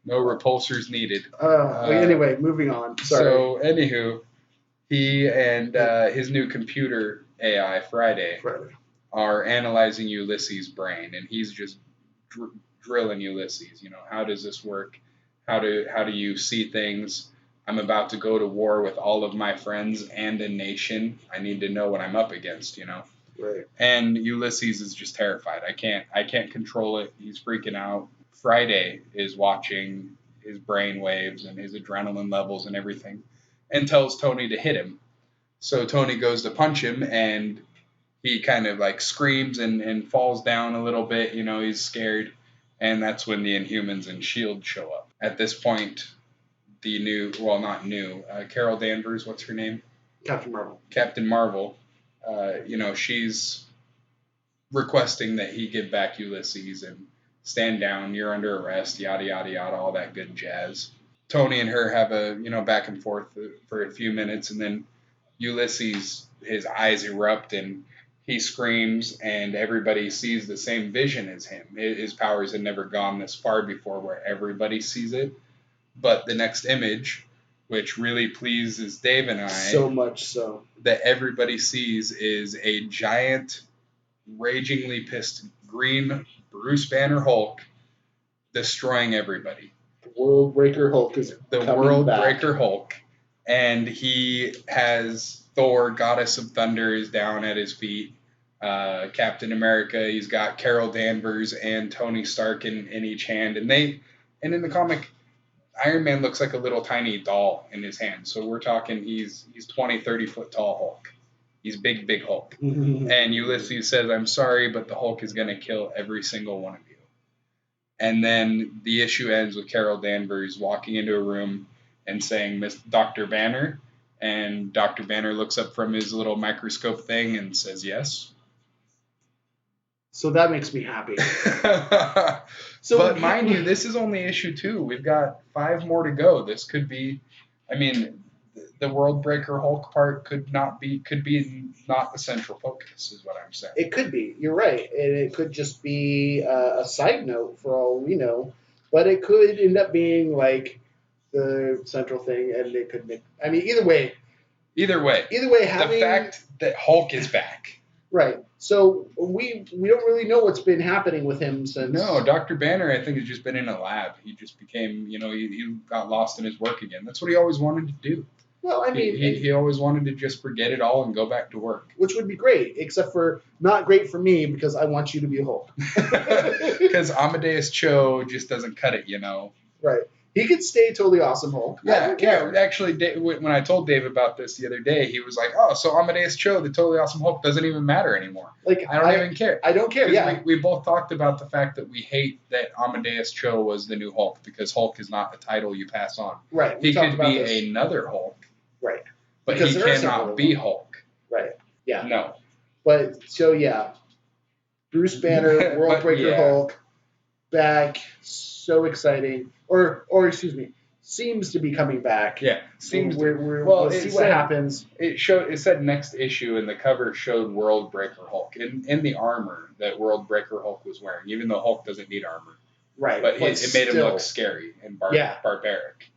Speaker 2: No repulsors needed.
Speaker 1: Anyway, moving on. Sorry.
Speaker 2: So, anywho, he and his new computer AI, Friday, are analyzing Ulysses' brain, and he's just drilling Ulysses. How does this work? How do you see things? I'm about to go to war with all of my friends and a nation. I need to know what I'm up against.
Speaker 1: Right.
Speaker 2: And Ulysses is just terrified. I can't control it. He's freaking out. Friday is watching his brain waves and his adrenaline levels and everything, and tells Tony to hit him. So Tony goes to punch him, and he kind of like screams and falls down a little bit. He's scared. And that's when the Inhumans and S.H.I.E.L.D. show up. At this point, Carol Danvers, what's her name? Captain Marvel. She's requesting that he give back Ulysses and stand down, you're under arrest, yada, yada, yada, all that good jazz. Tony and her have a, back and forth for a few minutes, and then Ulysses, his eyes erupt and he screams, and everybody sees the same vision as him. His powers had never gone this far before where everybody sees it. But the next image, which really pleases Dave and I,
Speaker 1: so much so,
Speaker 2: that everybody sees is a giant, ragingly pissed green Bruce Banner Hulk destroying everybody.
Speaker 1: The World Breaker Hulk is
Speaker 2: the World Breaker Hulk, and he has Thor, Goddess of Thunder, is down at his feet. Captain America, he's got Carol Danvers and Tony Stark in each hand, and in the comic, Iron Man looks like a little tiny doll in his hand. So we're talking he's 20, 30 foot tall Hulk. He's big Hulk. And Ulysses says, I'm sorry, but the Hulk is going to kill every single one of you. And then the issue ends with Carol Danvers walking into a room and saying, Miss Dr. Banner. And Dr. Banner looks up from his little microscope thing and says, yes.
Speaker 1: So that makes me happy.
Speaker 2: But mind you, this is only issue 2. We've got 5 more to go. This could be, the World Breaker Hulk part could be not the central focus, is what I'm saying.
Speaker 1: It could be. You're right, and it could just be a side note for all we know. But it could end up being like the central thing, and it could make. I mean, either way, having
Speaker 2: the fact that Hulk is back.
Speaker 1: Right. So we don't really know what's been happening with him since.
Speaker 2: No, Dr. Banner, I think, has just been in a lab. He just became, he got lost in his work again. That's what he always wanted to do.
Speaker 1: Well, I mean,
Speaker 2: he always wanted to just forget it all and go back to work.
Speaker 1: Which would be great, except for not great for me because I want you to be Hulk.
Speaker 2: Because Amadeus Cho just doesn't cut it,
Speaker 1: Right. He could stay totally awesome Hulk.
Speaker 2: Yeah. Actually, when I told Dave about this the other day, he was like, "Oh, so Amadeus Cho, the totally awesome Hulk, doesn't even matter anymore."
Speaker 1: Like
Speaker 2: I don't even care.
Speaker 1: I don't care. Yeah.
Speaker 2: We both talked about the fact that we hate that Amadeus Cho was the new Hulk because Hulk is not a title you pass on.
Speaker 1: Right.
Speaker 2: He could be another Hulk.
Speaker 1: Right.
Speaker 2: But he cannot be Hulk.
Speaker 1: Right. Yeah.
Speaker 2: No.
Speaker 1: But so yeah, Bruce Banner, World Breaker Hulk, back, so exciting. Or excuse me, seems to be coming back.
Speaker 2: Yeah, seems.
Speaker 1: We'll see what happens.
Speaker 2: It said next issue, and the cover showed World Breaker Hulk in the armor that World Breaker Hulk was wearing, even though Hulk doesn't need armor.
Speaker 1: Right.
Speaker 2: But it made him look scary and barbaric.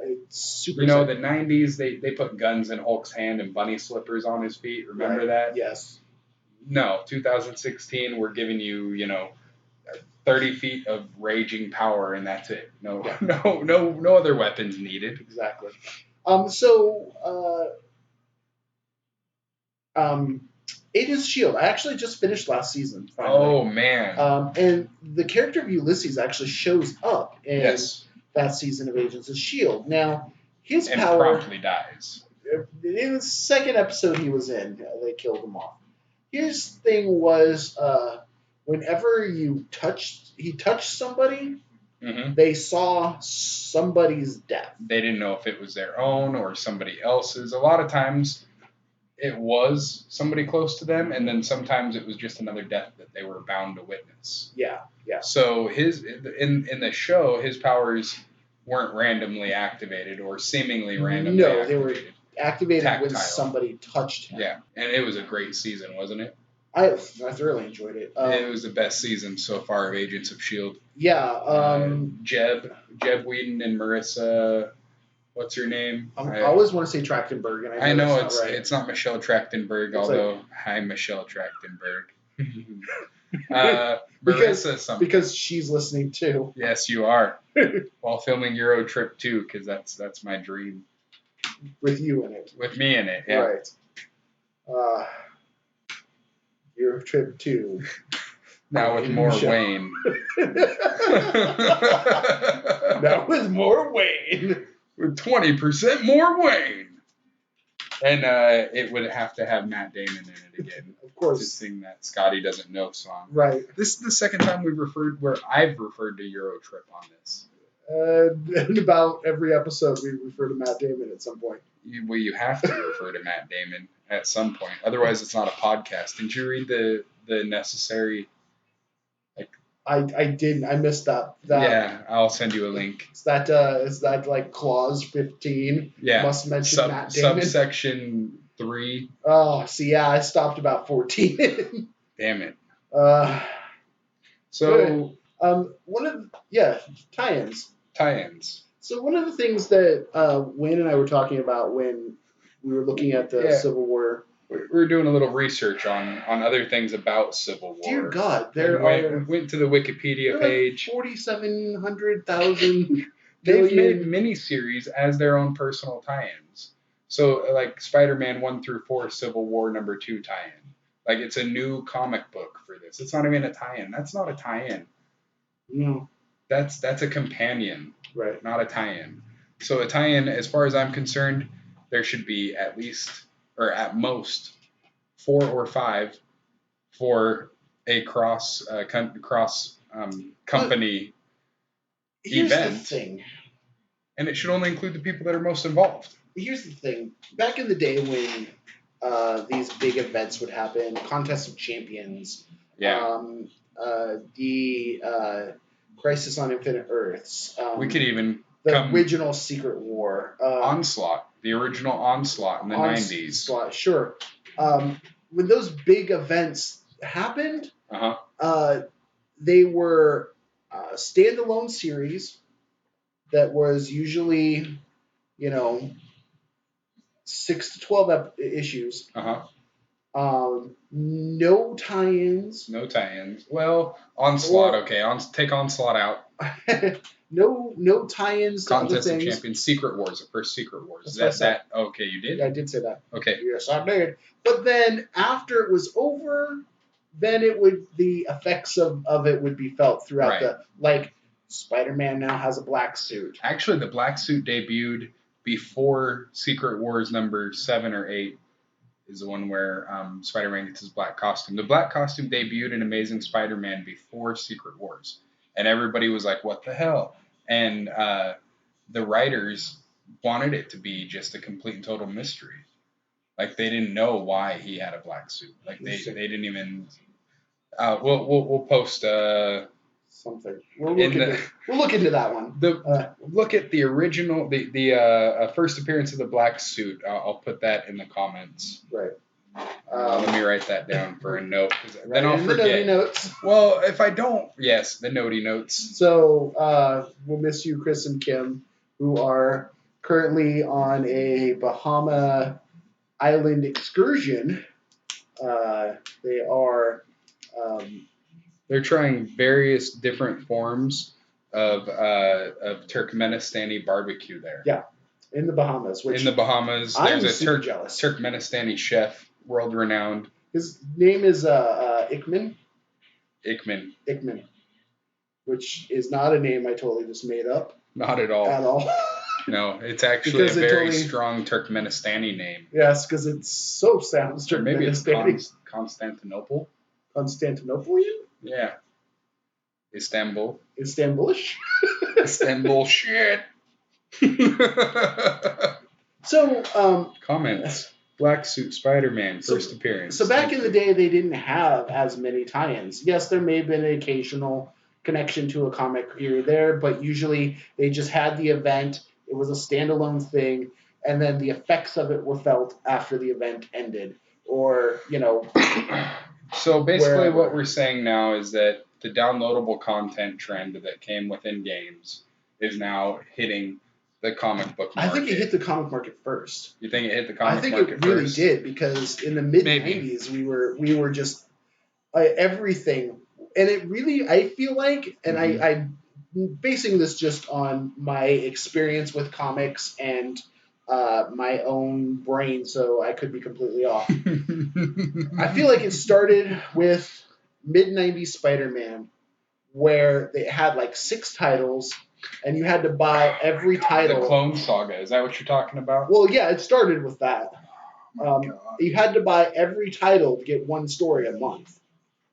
Speaker 1: It's super.
Speaker 2: The '90s, they put guns in Hulk's hand and bunny slippers on his feet. Remember that?
Speaker 1: Yes.
Speaker 2: No, 2016, we're giving you, 30 feet of raging power, and that's it. No other weapons needed.
Speaker 1: Exactly. Agents of S.H.I.E.L.D. I actually just finished last season. Finally.
Speaker 2: Oh, man.
Speaker 1: And the character of Ulysses actually shows up in that season of Agents of S.H.I.E.L.D. Now, his power...
Speaker 2: promptly dies.
Speaker 1: In the second episode he was in, they killed him off. His thing was... whenever he touched somebody, they saw somebody's death.
Speaker 2: They didn't know if it was their own or somebody else's. A lot of times it was somebody close to them, and then sometimes it was just another death that they were bound to witness.
Speaker 1: Yeah.
Speaker 2: So in the show, his powers weren't randomly activated or seemingly randomly activated. No, they were
Speaker 1: activated when somebody touched him.
Speaker 2: Yeah, and it was a great season, wasn't it?
Speaker 1: I thoroughly enjoyed it.
Speaker 2: It was the best season so far of Agents of S.H.I.E.L.D.
Speaker 1: Yeah.
Speaker 2: Jeb Whedon and Marissa, what's her name?
Speaker 1: I always want to say Trachtenberg, and
Speaker 2: I know it's not Michelle Trachtenberg, although hi Michelle Trachtenberg. Marissa something.
Speaker 1: Because she's listening too.
Speaker 2: Yes, you are. While filming Euro Trip 2, because that's my dream.
Speaker 1: With you in it.
Speaker 2: With me in it, yeah.
Speaker 1: Right. Euro Trip 2.
Speaker 2: Now with more Wayne.
Speaker 1: Now with more Wayne.
Speaker 2: With 20% more Wayne. And it would have to have Matt Damon in it again.
Speaker 1: Of course.
Speaker 2: To sing that Scotty Doesn't Know song.
Speaker 1: Right.
Speaker 2: This is the second time I've referred to Euro Trip on this.
Speaker 1: In about every episode, we refer to Matt Damon at some point.
Speaker 2: You have to refer to Matt Damon at some point. Otherwise, it's not a podcast. Didn't you read the necessary...
Speaker 1: I didn't. I missed that.
Speaker 2: Yeah, I'll send you a link.
Speaker 1: Is that like clause 15?
Speaker 2: Yeah.
Speaker 1: Must mention Matt Damon.
Speaker 2: Subsection 3.
Speaker 1: Oh, see, yeah, I stopped about 14.
Speaker 2: Damn it.
Speaker 1: Tie-ins.
Speaker 2: Tie-ins.
Speaker 1: So one of the things that Wayne and I were talking about when we were looking at the Civil War.
Speaker 2: We were doing a little research on other things about Civil War.
Speaker 1: Dear God,
Speaker 2: went to the Wikipedia page.
Speaker 1: 4,700,000.
Speaker 2: They've made miniseries as their own personal tie-ins. So like Spider-Man 1 through 4, Civil War number 2 tie-in. Like it's a new comic book for this. It's not even a tie-in. That's not a tie-in.
Speaker 1: No.
Speaker 2: That's a companion.
Speaker 1: Right.
Speaker 2: Not a tie-in. So a tie-in, as far as I'm concerned, there should be at least, or at most, 4 or 5 for a cross company
Speaker 1: Here's
Speaker 2: event.
Speaker 1: The thing.
Speaker 2: And it should only include the people that are most involved.
Speaker 1: Here's the thing. Back in the day when these big events would happen, Contest of Champions, the Crisis on Infinite Earths,
Speaker 2: we could even
Speaker 1: the original Secret War,
Speaker 2: Onslaught. The original Onslaught in the 90s.
Speaker 1: Onslaught, sure. When those big events happened, they were standalone series that was usually, 6 to 12 issues. No tie-ins.
Speaker 2: No tie-ins. Well, Onslaught, okay. Take Onslaught out.
Speaker 1: No tie-ins to other
Speaker 2: Contest of
Speaker 1: things.
Speaker 2: Champions, Secret Wars, the first Secret Wars.
Speaker 1: That's
Speaker 2: that okay, you did?
Speaker 1: Yeah, I did say that.
Speaker 2: Okay.
Speaker 1: Yes, I did. But then after it was over, then the effects of it would be felt throughout Spider-Man now has a black suit.
Speaker 2: Actually, the black suit debuted before Secret Wars number 7 or 8 is the one where Spider-Man gets his black costume. The black costume debuted in Amazing Spider-Man before Secret Wars. And everybody was like, what the hell? And the writers wanted it to be just a complete and total mystery. Like, they didn't know why he had a black suit. Like, they didn't even... we'll post...
Speaker 1: something. We'll look into that one.
Speaker 2: Look at the original, the first appearance of the black suit. I'll put that in the comments.
Speaker 1: Right.
Speaker 2: Let me write that down for a note,
Speaker 1: Right,
Speaker 2: then I'll forget.
Speaker 1: The notey notes.
Speaker 2: Well, if I don't, yes, the notey notes.
Speaker 1: So we'll miss you, Chris and Kim, who are currently on a Bahama Island excursion. They are.
Speaker 2: They're trying various different forms of Turkmenistani barbecue there.
Speaker 1: Yeah, in the Bahamas.
Speaker 2: In the Bahamas, there's
Speaker 1: I'm
Speaker 2: a
Speaker 1: super jealous.
Speaker 2: Turkmenistani chef, world renowned.
Speaker 1: His name is Ickman.
Speaker 2: Ickman.
Speaker 1: Which is not a name I totally just made up.
Speaker 2: Not at all.
Speaker 1: At all.
Speaker 2: No, it's actually a very strong Turkmenistani name.
Speaker 1: Yes, because it so sounds Turkmenistani.
Speaker 2: Or maybe it's Constantinople.
Speaker 1: Constantinopolian?
Speaker 2: Yeah. Istanbul.
Speaker 1: Istanbulish?
Speaker 2: Istanbul shit.
Speaker 1: So,
Speaker 2: comments. Black Suit Spider-Man, first appearance.
Speaker 1: So back in the day, they didn't have as many tie-ins. Yes, there may have been an occasional connection to a comic here or there, but usually they just had the event. It was a standalone thing, and then the effects of it were felt after the event ended. Or,
Speaker 2: So basically what we're saying now is that the downloadable content trend that came within games is now hitting the comic book market.
Speaker 1: I think it hit the comic market first.
Speaker 2: You think it hit the comic market first?
Speaker 1: I think it really did, because in the mid-90s we were just everything. And it really, I feel like, and I'm basing this just on my experience with comics and my own brain, so I could be completely off. I feel like it started with mid-90s Spider-Man, where they had like 6 titles, and you had to buy every title.
Speaker 2: The Clone Saga, is that what you're talking about?
Speaker 1: Well, yeah, it started with that. You had to buy every title to get one story a month.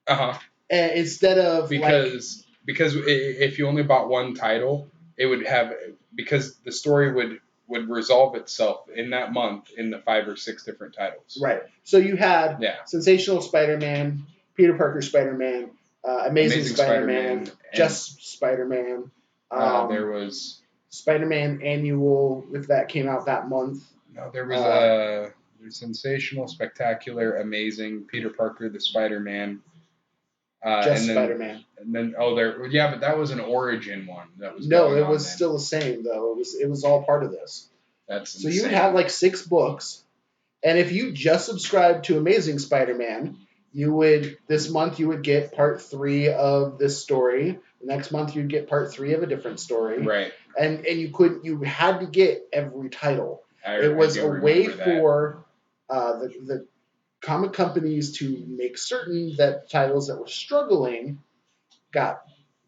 Speaker 1: And instead of
Speaker 2: because if you only bought one title, it would have, because the story would resolve itself in that month in the 5 or 6 different titles.
Speaker 1: Right. So you had Sensational Spider-Man, Peter Parker Spider-Man, Amazing Spider-Man, Just Spider-Man.
Speaker 2: There was
Speaker 1: Spider-Man Annual, if that came out that month.
Speaker 2: No, there was Sensational, Spectacular, Amazing, Peter Parker, the Spider-Man.
Speaker 1: Just Spider-Man.
Speaker 2: And then but that was an origin one. That was
Speaker 1: it was still the same though. It was all part of this.
Speaker 2: That's
Speaker 1: so insane. You would have like 6 books, and if you just subscribed to Amazing Spider-Man, this month you would get part 3 of this story. The next month you'd get part 3 of a different story.
Speaker 2: Right.
Speaker 1: And you had to get every title. It was a way for the comic companies to make certain that titles that were struggling got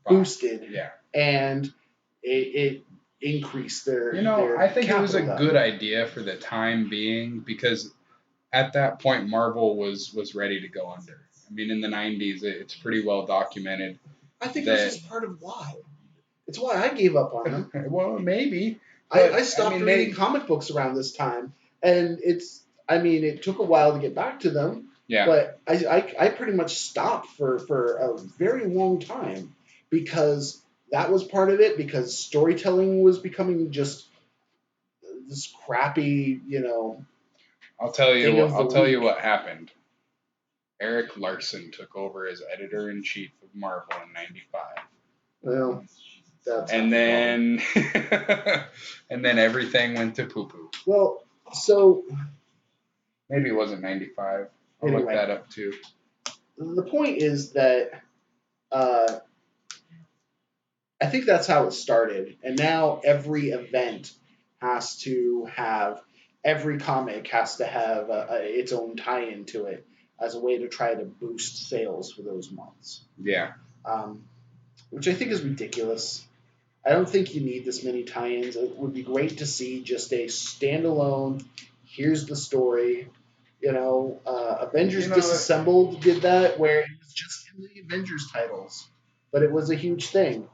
Speaker 1: boosted, and it increased their.
Speaker 2: I think it was a
Speaker 1: value.
Speaker 2: Good idea for the time being, because at that point Marvel was ready to go under. I mean, in the 90s, it's pretty well documented.
Speaker 1: I think this is part of why. It's why I gave up on them.
Speaker 2: Well, maybe.
Speaker 1: I stopped reading comic books around this time, and it took a while to get back to them.
Speaker 2: Yeah.
Speaker 1: But I pretty much stopped for a very long time, because that was part of it, because storytelling was becoming just this crappy,
Speaker 2: I'll tell
Speaker 1: thing
Speaker 2: you.
Speaker 1: of the
Speaker 2: I'll tell you
Speaker 1: week.
Speaker 2: what happened. Eric Larson took over as editor in chief of Marvel in '95,
Speaker 1: Well, that's
Speaker 2: and
Speaker 1: not the problem.
Speaker 2: then and then everything went to poo poo.
Speaker 1: Well, so
Speaker 2: Maybe it wasn't '95. I'll look
Speaker 1: Anyway.
Speaker 2: that up too.
Speaker 1: the point is that I think that's how it started, and now every event has to have, every comic has to have its own tie-in to it as a way to try to boost sales for those months,
Speaker 2: Yeah.
Speaker 1: which I think is ridiculous. I don't think you need this many tie-ins. It would be great to see just a standalone. Here's the story. Avengers Disassembled did that, where it was just in the Avengers titles, but it was a huge thing.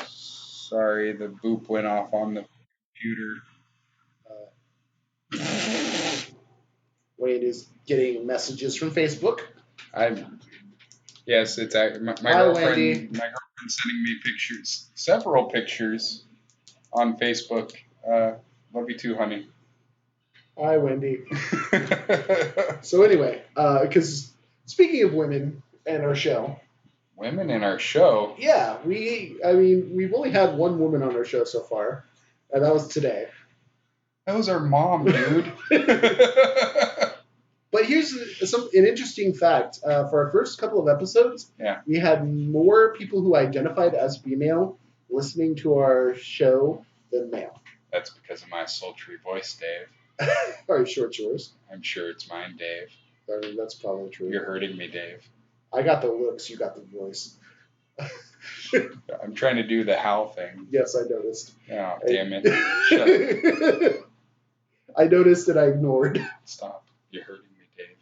Speaker 2: Sorry, the boop went off on the computer.
Speaker 1: Wade is getting messages from Facebook.
Speaker 2: Yes, it's my
Speaker 1: Hi,
Speaker 2: girlfriend.
Speaker 1: Wendy.
Speaker 2: My girlfriend's sending me pictures, several pictures, on Facebook. Love you too, honey.
Speaker 1: Hi, Wendy. So anyway, because speaking of women and our show,
Speaker 2: Women in our show.
Speaker 1: yeah, we've only had one woman on our show so far, and that was today.
Speaker 2: That was our mom, dude.
Speaker 1: But here's an interesting fact. For our first couple of episodes,
Speaker 2: Yeah.
Speaker 1: we had more people who identified as female listening to our show than male.
Speaker 2: That's because of my sultry voice, Dave.
Speaker 1: Are you sure it's yours?
Speaker 2: I'm sure it's mine, Dave.
Speaker 1: I mean, that's probably true.
Speaker 2: You're hurting me, Dave.
Speaker 1: I got the looks, you got the voice.
Speaker 2: I'm trying to do the Hal thing.
Speaker 1: Yes, I noticed.
Speaker 2: Oh, damn it. Shut up.
Speaker 1: I noticed and I ignored.
Speaker 2: Stop. You're hurting me, Dave.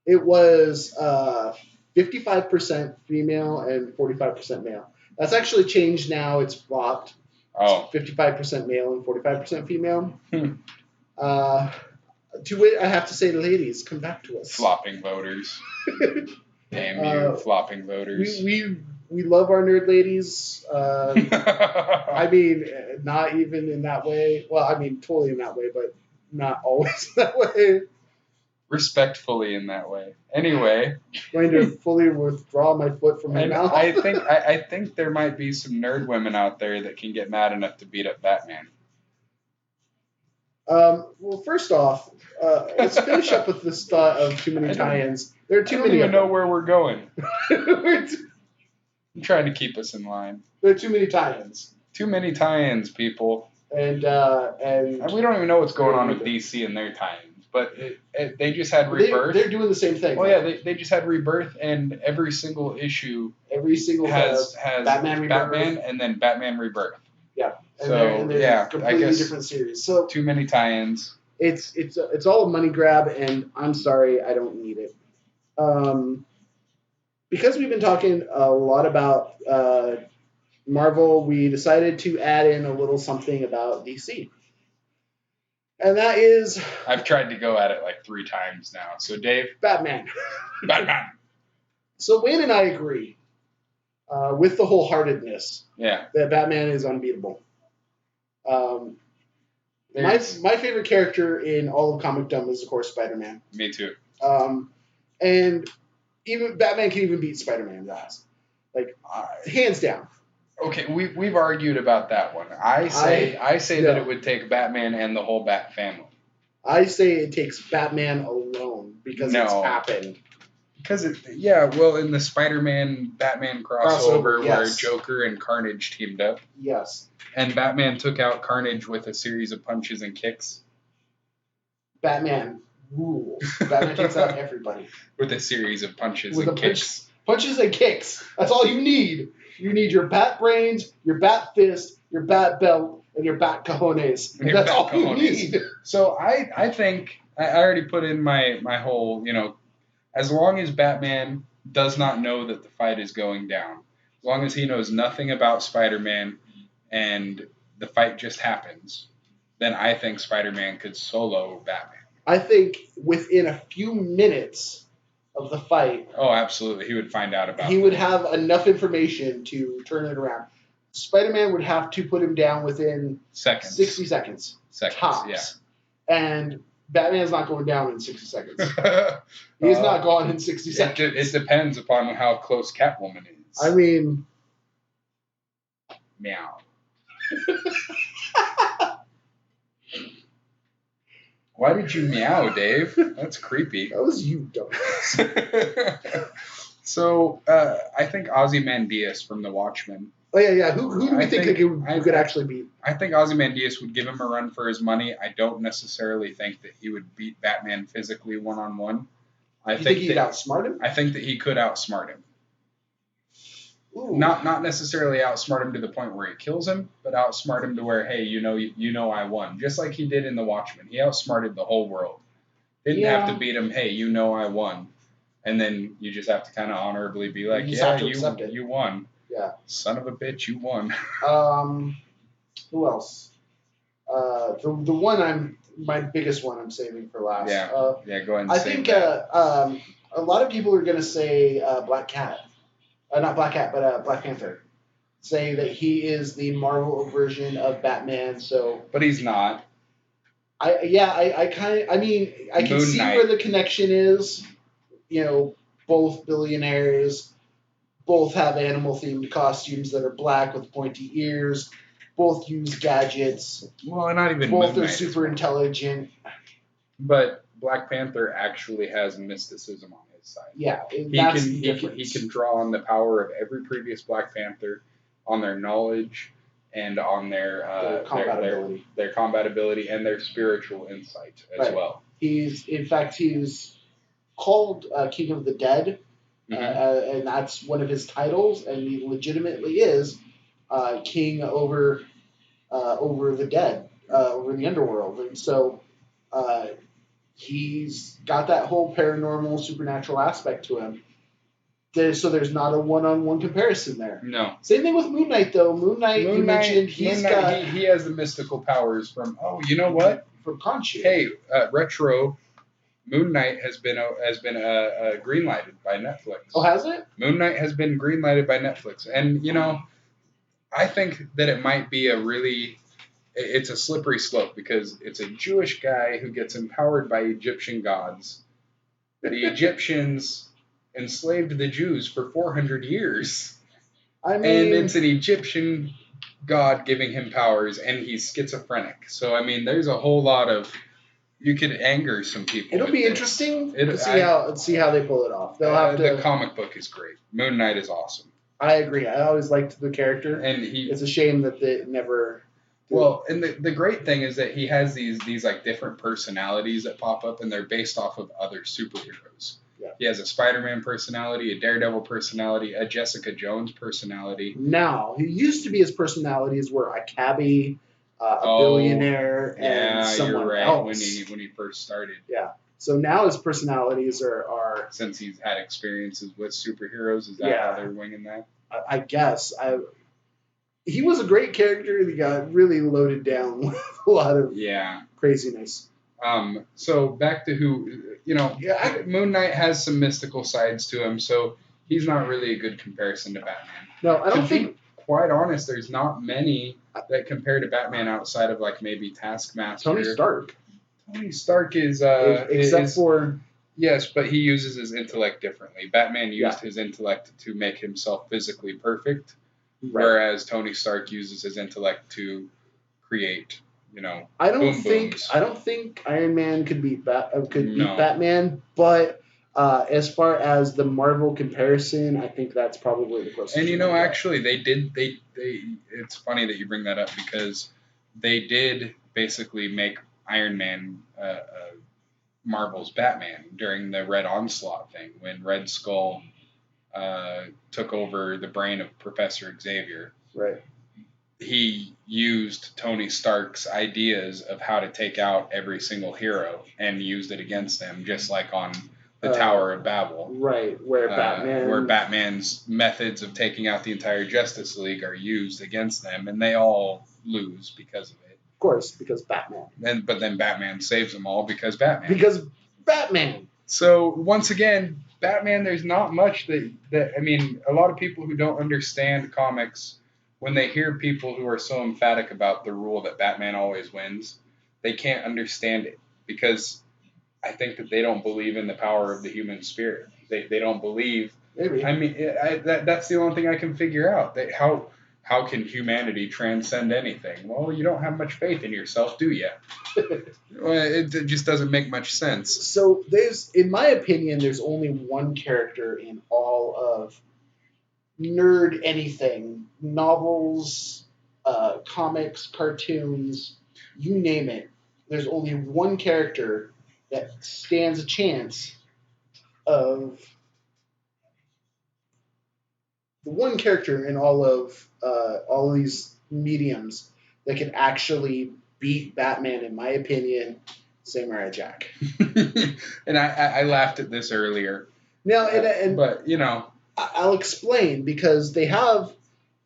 Speaker 1: It was 55% female and 45% male. That's actually changed now. It's flopped.
Speaker 2: Oh.
Speaker 1: 55% male and 45% female. To which I have to say, ladies, come back to us.
Speaker 2: Flopping voters. Damn you, flopping voters.
Speaker 1: We love our nerd ladies. I mean, not even in that way. Well, I mean, totally in that way, but not always in that way.
Speaker 2: Respectfully in that way. Anyway.
Speaker 1: Going to fully withdraw my foot from my mouth.
Speaker 2: I think there might be some nerd women out there that can get mad enough to beat up Batman.
Speaker 1: Well, first off, let's finish up with this thought of too many tie-ins. There are too many.
Speaker 2: I don't even know where we're going.
Speaker 1: I'm
Speaker 2: trying to keep us in line.
Speaker 1: There are too many tie-ins.
Speaker 2: Too many tie-ins, people.
Speaker 1: And
Speaker 2: we don't even know what's going on with DC and their tie-ins, but they just had Rebirth.
Speaker 1: They're doing the same thing.
Speaker 2: Well, yeah, they just had Rebirth, and every single issue has Batman and then Batman Rebirth.
Speaker 1: Yeah.
Speaker 2: And they're
Speaker 1: completely
Speaker 2: I guess
Speaker 1: different series. So
Speaker 2: too many tie-ins.
Speaker 1: It's all a money grab, and I'm sorry, I don't need it. Because we've been talking a lot about Marvel, we decided to add in a little something about DC. And that is...
Speaker 2: I've tried to go at it like 3 times now. So, Dave?
Speaker 1: Batman.
Speaker 2: Batman. So,
Speaker 1: Wayne and I agree with the wholeheartedness that Batman is unbeatable. My favorite character in all of comicdom is, of course, Spider-Man.
Speaker 2: Me too.
Speaker 1: And even Batman can even beat Spider-Man, guys. Like, hands down.
Speaker 2: Okay, we've argued about that one. I say that it would take Batman and the whole Bat family.
Speaker 1: I say it takes Batman alone because it's happened.
Speaker 2: Because in the Spider-Man-Batman crossover where Joker and Carnage teamed up.
Speaker 1: Yes.
Speaker 2: And Batman took out Carnage with a series of punches and kicks.
Speaker 1: Batman rules. Batman takes out everybody.
Speaker 2: With a series of punches and kicks.
Speaker 1: Punches and kicks. That's all you need. You need your bat brains, your bat fist, your bat belt, and your bat cojones. That's all you need.
Speaker 2: So I think I already put in my whole, as long as Batman does not know that the fight is going down, as long as he knows nothing about Spider-Man and the fight just happens, then I think Spider-Man could solo Batman.
Speaker 1: I think within a few minutes of the fight...
Speaker 2: Oh, absolutely. He would find out about it.
Speaker 1: He would have enough information to turn it around. Spider-Man would have to put him down within
Speaker 2: Seconds.
Speaker 1: 60 seconds. Tops.
Speaker 2: Yeah.
Speaker 1: And Batman's not going down in 60 seconds. He's not gone in 60 seconds.
Speaker 2: It depends upon how close Catwoman is.
Speaker 1: I mean...
Speaker 2: Meow. Why did you meow, Dave? That's creepy.
Speaker 1: That was you, dumbass.
Speaker 2: So, I think Ozymandias from The Watchmen.
Speaker 1: Oh, yeah. Who do we think could actually beat?
Speaker 2: I think Ozymandias would give him a run for his money. I don't necessarily think that he would beat Batman physically one-on-one.
Speaker 1: You think he'd outsmart him?
Speaker 2: I think that he could outsmart him.
Speaker 1: Ooh.
Speaker 2: Not necessarily outsmart him to the point where he kills him, but outsmart him to where, hey, you know I won. Just like he did in The Watchmen. He outsmarted the whole world. Didn't have to beat him, hey, you know I won. And then you just have to kind of honorably be like, you won.
Speaker 1: Yeah.
Speaker 2: Son of a bitch, you won.
Speaker 1: Who else? The one my biggest one I'm saving for last.
Speaker 2: Yeah. Go ahead and
Speaker 1: I think a lot of people are going to say Black Cat. Not Black Cat, but Black Panther. Say that he is the Marvel version of Batman.
Speaker 2: But he's not.
Speaker 1: I can see where the connection is. You know, both billionaires, both have animal-themed costumes that are black with pointy ears, both use gadgets.
Speaker 2: Well, not even
Speaker 1: both are super intelligent.
Speaker 2: But Black Panther actually has mysticism on his side.
Speaker 1: Yeah,
Speaker 2: he can draw on the power of every previous Black Panther, on their knowledge, and on their combat ability and their spiritual insight as well.
Speaker 1: He's called King of the Dead, and that's one of his titles, and he legitimately is king over the dead, over the underworld, and so he's got that whole paranormal, supernatural aspect to him. So there's not a one-on-one comparison there.
Speaker 2: No.
Speaker 1: Same thing with Moon Knight, though. Moon Knight, you mentioned, he
Speaker 2: has the mystical powers from. Oh, you know what?
Speaker 1: From Khonshu.
Speaker 2: Hey, retro. Moon Knight has been greenlighted by Netflix.
Speaker 1: Oh, has it?
Speaker 2: Moon Knight has been greenlighted by Netflix, and I think that it might be it's a slippery slope because it's a Jewish guy who gets empowered by Egyptian gods. The Egyptians enslaved the Jews for 400 years, and it's an Egyptian god giving him powers, and he's schizophrenic. So there's a whole lot of. You could anger some people.
Speaker 1: It'll be interesting to see how they pull it off. They'll have to.
Speaker 2: The comic book is great. Moon Knight is awesome.
Speaker 1: I agree. I always liked the character,
Speaker 2: and
Speaker 1: it's a shame that they never.
Speaker 2: Well, and the great thing is that he has these like different personalities that pop up, and they're based off of other superheroes.
Speaker 1: Yeah.
Speaker 2: He has a Spider-Man personality, a Daredevil personality, a Jessica Jones personality.
Speaker 1: Now, he used to be his personalities were a cabbie. A billionaire and someone
Speaker 2: you're right.
Speaker 1: else.
Speaker 2: When he first started.
Speaker 1: Yeah. So now his personalities are
Speaker 2: since he's had experiences with superheroes, is that how they're winging that?
Speaker 1: I guess. He was a great character. He got really loaded down with a lot of craziness.
Speaker 2: So back to Moon Knight has some mystical sides to him, so he's not really a good comparison to Batman.
Speaker 1: No, I don't think.
Speaker 2: Quite honest, there's not many that compare to Batman outside of like maybe Taskmaster.
Speaker 1: Tony Stark.
Speaker 2: Tony Stark is
Speaker 1: for
Speaker 2: yes, but he uses his intellect differently. Batman used his intellect to make himself physically perfect, whereas Tony Stark uses his intellect to create.
Speaker 1: I don't think Iron Man could beat Batman, but. As far as the Marvel comparison, I think that's probably the closest.
Speaker 2: And actually, they did. They. It's funny that you bring that up because they did basically make Iron Man Marvel's Batman during the Red Onslaught thing when Red Skull took over the brain of Professor Xavier.
Speaker 1: Right.
Speaker 2: He used Tony Stark's ideas of how to take out every single hero and used it against them, just like on. The Tower of Babel.
Speaker 1: Right, where
Speaker 2: Batman's methods of taking out the entire Justice League are used against them, and they all lose because of it.
Speaker 1: Of course, because Batman.
Speaker 2: But then Batman saves them all because Batman.
Speaker 1: Because Batman!
Speaker 2: So, once again, Batman, there's not much that a lot of people who don't understand comics when they hear people who are so emphatic about the rule that Batman always wins, they can't understand it because I think that they don't believe in the power of the human spirit. They don't believe.
Speaker 1: Maybe.
Speaker 2: I mean, that's the only thing I can figure out. How can humanity transcend anything? Well, you don't have much faith in yourself, do you? Well, it just doesn't make much sense.
Speaker 1: So in my opinion, there's only one character in all of nerd anything, novels, comics, cartoons, you name it. There's only one character that stands a chance of the one character in all of these mediums that can actually beat Batman, in my opinion, Samurai Jack.
Speaker 2: And I laughed at this earlier.
Speaker 1: Now,
Speaker 2: but you know,
Speaker 1: I'll explain because they have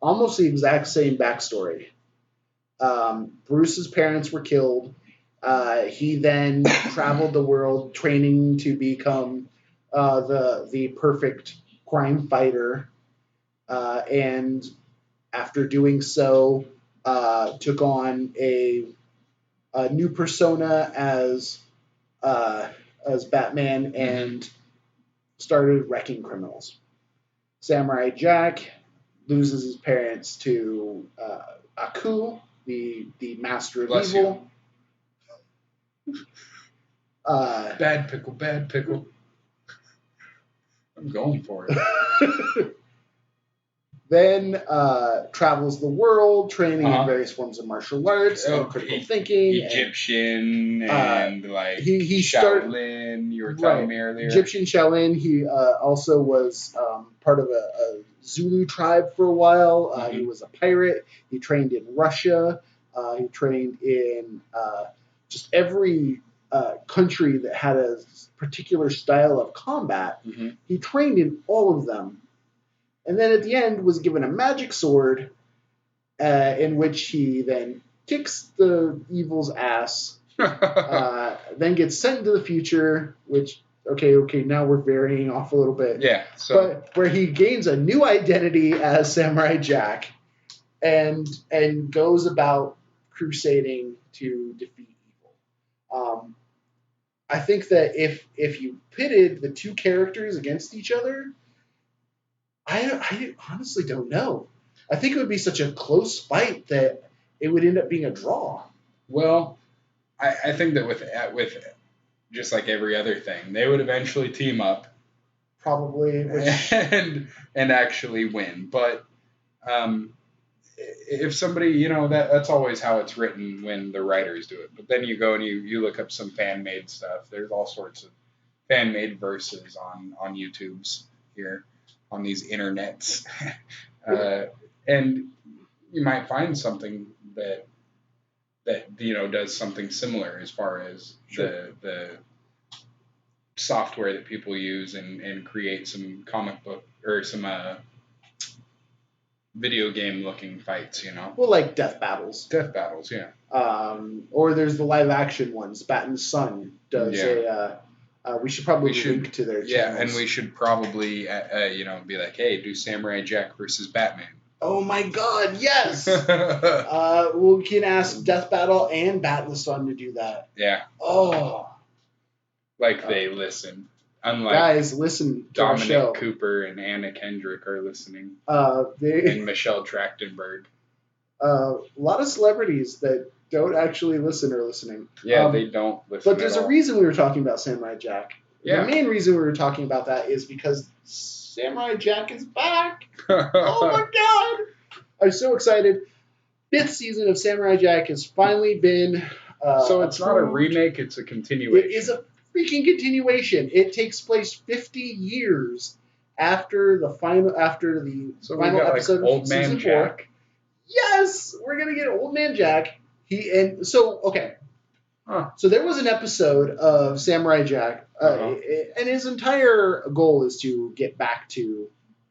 Speaker 1: almost the exact same backstory. Bruce's parents were killed. He then traveled the world training to become the perfect crime fighter, and after doing so, took on a new persona as Batman and started wrecking criminals. Samurai Jack loses his parents to Aku, the master of
Speaker 2: Bless
Speaker 1: evil.
Speaker 2: Bad pickle. I'm going for it.
Speaker 1: Then travels the world, training in various forms of martial arts and critical thinking.
Speaker 2: Egyptian and like
Speaker 1: he
Speaker 2: Shaolin, you were telling me earlier.
Speaker 1: Egyptian Shaolin. He also was part of a Zulu tribe for a while. He was a pirate. He trained in Russia. He trained in just every country that had a particular style of combat. He trained in all of them. And then at the end was given a magic sword in which he then kicks the evil's ass, then gets sent into the future, which, okay, now we're varying off a little bit.
Speaker 2: Yeah. So.
Speaker 1: But where he gains a new identity as Samurai Jack and goes about crusading to defeat evil. I think that if you pitted the two characters against each other, I honestly don't know. I think it would be such a close fight that it would end up being a draw.
Speaker 2: Well, I think that with just like every other thing, they would eventually team up,
Speaker 1: probably,
Speaker 2: and actually win. But if somebody, that's always how it's written when the writers do it. But then you go and you look up some fan made stuff. There's all sorts of fan made verses on YouTube's here. On these internets, and you might find something that does something similar as far as the software that people use and create some comic book or some video game looking fights.
Speaker 1: Well, like death battles.
Speaker 2: Yeah.
Speaker 1: Or there's the live action ones. Batman's Son does we should probably link to their channels.
Speaker 2: Yeah, and we should probably, be like, hey, do Samurai Jack versus Batman.
Speaker 1: Oh my God, yes! We can ask Death Battle and Bat the Sun to do that.
Speaker 2: Yeah.
Speaker 1: Oh.
Speaker 2: Like they listen. Unlike
Speaker 1: guys, listen.
Speaker 2: Dominic Cooper and Anna Kendrick are listening. And Michelle Trachtenberg.
Speaker 1: A lot of celebrities that don't actually listen are listening.
Speaker 2: Yeah, they don't listen.
Speaker 1: But there's a reason we were talking about Samurai Jack.
Speaker 2: Yeah.
Speaker 1: The main reason we were talking about that is because Samurai Jack is back. Oh my God! I'm so excited. 5th season of Samurai Jack has finally been.
Speaker 2: So it's not a remake; it's a continuation.
Speaker 1: It is a freaking continuation. It takes place 50 years after the final episode of
Speaker 2: Old Man
Speaker 1: season
Speaker 2: Jack.
Speaker 1: 4. Yes, we're gonna get Old Man Jack. So there was an episode of Samurai Jack, and his entire goal is to get back to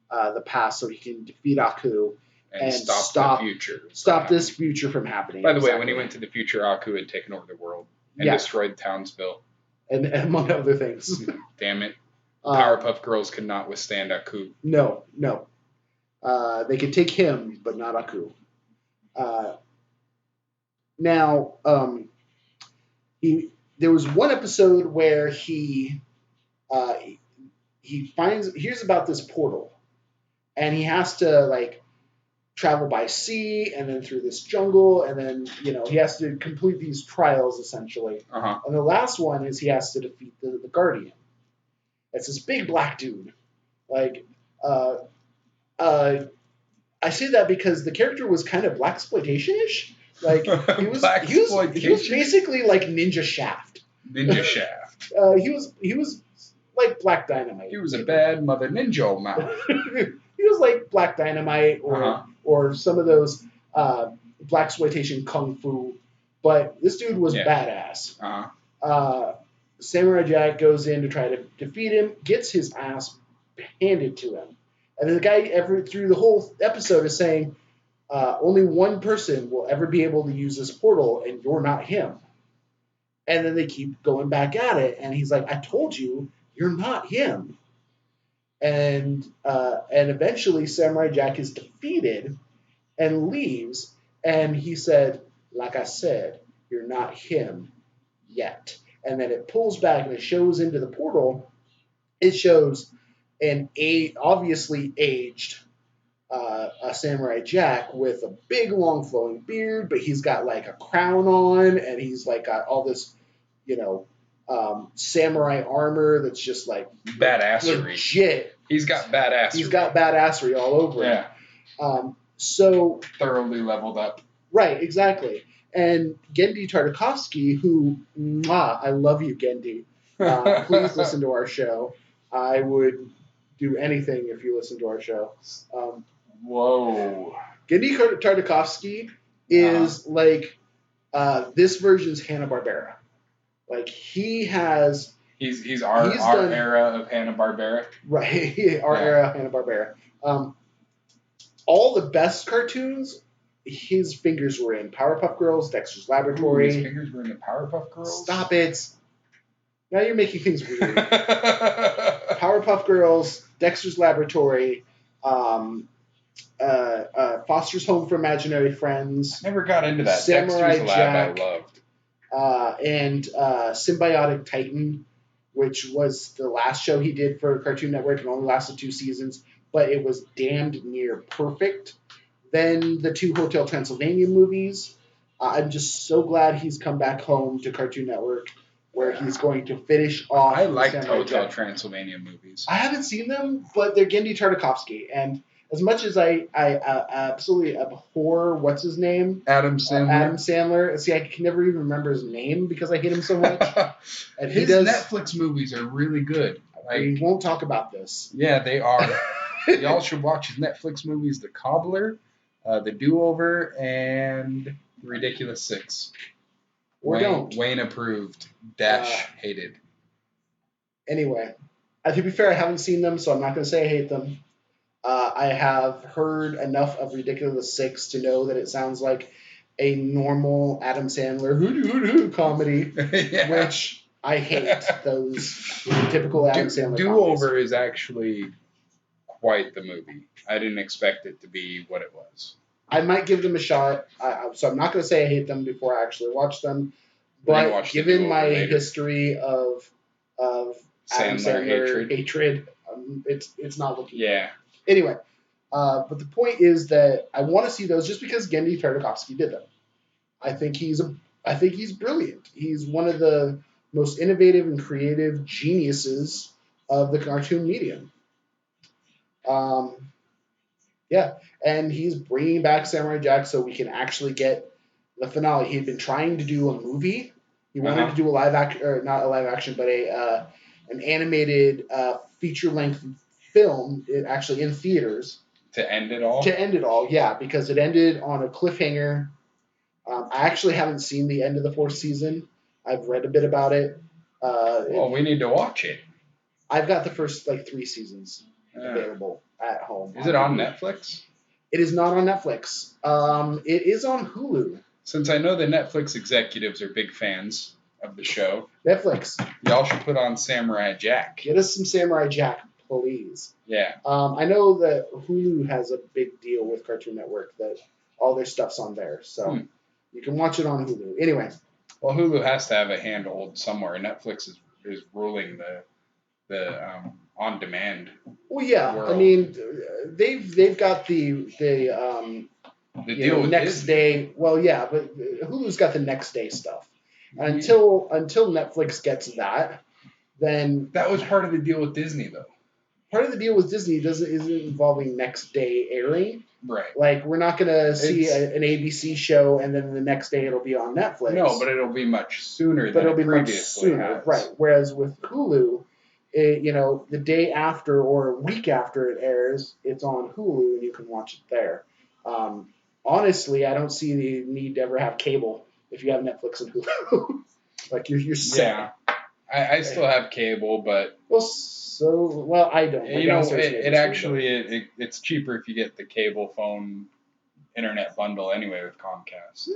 Speaker 1: the past so he can defeat Aku and stop
Speaker 2: the future.
Speaker 1: Stop this future from happening.
Speaker 2: By the way, when he went to the future, Aku had taken over the world and destroyed Townsville.
Speaker 1: And among other things.
Speaker 2: Damn it. Powerpuff Girls could not withstand Aku.
Speaker 1: No. They could take him, but not Aku. Now, there was one episode where he hears about this portal, and he has to like travel by sea and then through this jungle, and then he has to complete these trials essentially. And the last one is he has to defeat the Guardian. It's this big black dude. Like, I say that because the character was kind of blaxploitation-ish. Like he was basically like Ninja Shaft.
Speaker 2: Ninja Shaft.
Speaker 1: He was like Black Dynamite.
Speaker 2: He was a bad mother ninja man.
Speaker 1: He was like Black Dynamite or some of those blaxploitation kung fu, but this dude was badass. Samurai Jack goes in to try to defeat him, gets his ass handed to him. And then the guy through the whole episode is saying, only one person will ever be able to use this portal, and you're not him. And then they keep going back at it, and he's like, I told you, you're not him. And eventually Samurai Jack is defeated and leaves, and he said, like I said, you're not him yet. And then it pulls back and it shows into the portal. It shows an obviously aged a Samurai Jack with a big long flowing beard, but he's got like a crown on, and he's like got all this, samurai armor that's just like
Speaker 2: badassery.
Speaker 1: Legit.
Speaker 2: He's got badassery.
Speaker 1: He's got badassery all over him. So
Speaker 2: thoroughly leveled up.
Speaker 1: Right, exactly. And Genndy Tartakovsky, who, I love you, Genndy. Please listen to our show. I would do anything if you listen to our show.
Speaker 2: Whoa.
Speaker 1: Genndy Tartakovsky is like this version's Hanna-Barbera. Like he has.
Speaker 2: He's our era of Hanna-Barbera.
Speaker 1: Right, our era of Hanna-Barbera. All the best cartoons, his fingers were in. Powerpuff Girls, Dexter's Laboratory.
Speaker 2: His fingers were in the Powerpuff Girls?
Speaker 1: Stop it. Now you're making things weird. Powerpuff Girls, Dexter's Laboratory, Foster's Home for Imaginary Friends.
Speaker 2: I never got into that.
Speaker 1: Samurai
Speaker 2: Dexter's
Speaker 1: Jack,
Speaker 2: Lab I loved.
Speaker 1: And Symbiotic Titan, which was the last show he did for Cartoon Network and only lasted 2 seasons, but it was damned near perfect. Then the 2 Hotel Transylvania movies. I'm just so glad he's come back home to Cartoon Network, where he's going to finish off.
Speaker 2: I liked Hotel Transylvania movies.
Speaker 1: I haven't seen them, but they're Genndy Tartakovsky, and as much as I absolutely abhor what's his name,
Speaker 2: Adam Sandler.
Speaker 1: See, I can never even remember his name because I hate him so much. And
Speaker 2: his Netflix movies are really good.
Speaker 1: We won't talk about this.
Speaker 2: Yeah, they are. Y'all should watch his Netflix movies: The Cobbler, The Do-Over, and Ridiculous 6.
Speaker 1: Or don't.
Speaker 2: Wayne approved. Hated.
Speaker 1: Anyway, to be fair, I haven't seen them, so I'm not going to say I hate them. I have heard enough of Ridiculous 6 to know that it sounds like a normal Adam Sandler comedy, which I hate those typical Adam Sandler
Speaker 2: Do-Over
Speaker 1: comedies.
Speaker 2: is actually quite the movie. I didn't expect it to be what it was.
Speaker 1: I might give them a shot, so I'm not going to say I hate them before I actually watch them. But given my history of Adam Sandler hatred, it's not looking good. Anyway, but the point is that I want to see those just because Genndy Tartakovsky did them. I think he's brilliant. He's one of the most innovative and creative geniuses of the cartoon medium. And he's bringing back Samurai Jack so we can actually get the finale. He had been trying to do a movie. He wanted to do not a live action, but an animated feature-length film, actually in theaters.
Speaker 2: To end it all?
Speaker 1: To end it all, yeah, because it ended on a cliffhanger. I actually haven't seen the end of the 4th season. I've read a bit about it.
Speaker 2: We need to watch it.
Speaker 1: I've got the first 3 seasons available at home.
Speaker 2: Is it on Netflix?
Speaker 1: It is not on Netflix. It is on Hulu.
Speaker 2: Since I know the Netflix executives are big fans of the show.
Speaker 1: Netflix.
Speaker 2: Y'all should put on Samurai Jack.
Speaker 1: Get us some Samurai Jack, please.
Speaker 2: Yeah.
Speaker 1: I know that Hulu has a big deal with Cartoon Network that all their stuff's on there, so you can watch it on Hulu. Anyway.
Speaker 2: Well, Hulu has to have a handhold somewhere. Netflix is ruling the on demand.
Speaker 1: Well, yeah.
Speaker 2: world.
Speaker 1: I mean, they've got the
Speaker 2: deal with
Speaker 1: next
Speaker 2: Disney.
Speaker 1: day. Well, yeah, but Hulu's got the next day stuff. Until Netflix gets that, then
Speaker 2: that was part of the deal with Disney, though.
Speaker 1: Part of the deal with Disney isn't involving next day airing.
Speaker 2: Right.
Speaker 1: Like, we're not going to see an ABC show and then the next day it'll be on Netflix.
Speaker 2: No, but it'll be much sooner
Speaker 1: but
Speaker 2: than
Speaker 1: it'll be
Speaker 2: it
Speaker 1: much
Speaker 2: previously
Speaker 1: sooner,
Speaker 2: has.
Speaker 1: right? Whereas with Hulu, the day after or a week after it airs, it's on Hulu and you can watch it there. Honestly, I don't see the need to ever have cable if you have Netflix and Hulu. Like you're set.
Speaker 2: Yeah, I still have cable, but
Speaker 1: I don't.
Speaker 2: You know, it actually it's cheaper if you get the cable phone internet bundle anyway with Comcast.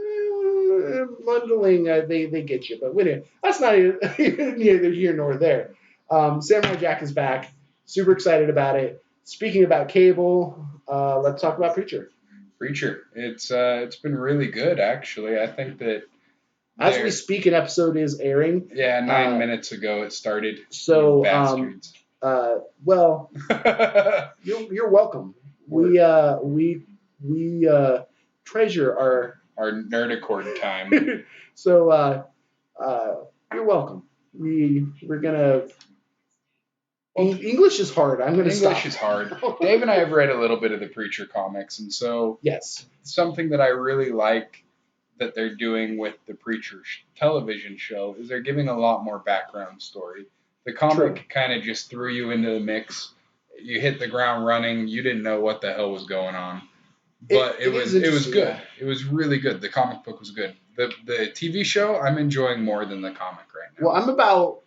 Speaker 1: Bundling, they get you, but anyway, that's not even neither here nor there. Samurai Jack is back. Super excited about it. Speaking about cable, let's talk about Preacher.
Speaker 2: Preacher, it's been really good actually. I think that
Speaker 1: as we speak, an episode is airing.
Speaker 2: Yeah, 9 minutes ago it started.
Speaker 1: So,
Speaker 2: bastards.
Speaker 1: Well, you're welcome. We treasure
Speaker 2: our Nerdicord time.
Speaker 1: So you're welcome. We're gonna. English is hard. I'm gonna stop.
Speaker 2: English is hard. Dave and I have read a little bit of the Preacher comics, and so
Speaker 1: yes,
Speaker 2: something that I really like that they're doing with the Preacher television show is they're giving a lot more background story. The comic kind of just threw you into the mix. You hit the ground running. You didn't know what the hell was going on. But it was good. Yeah. It was really good. The comic book was good. The TV show I'm enjoying more than the comic right now.
Speaker 1: Well, I'm about,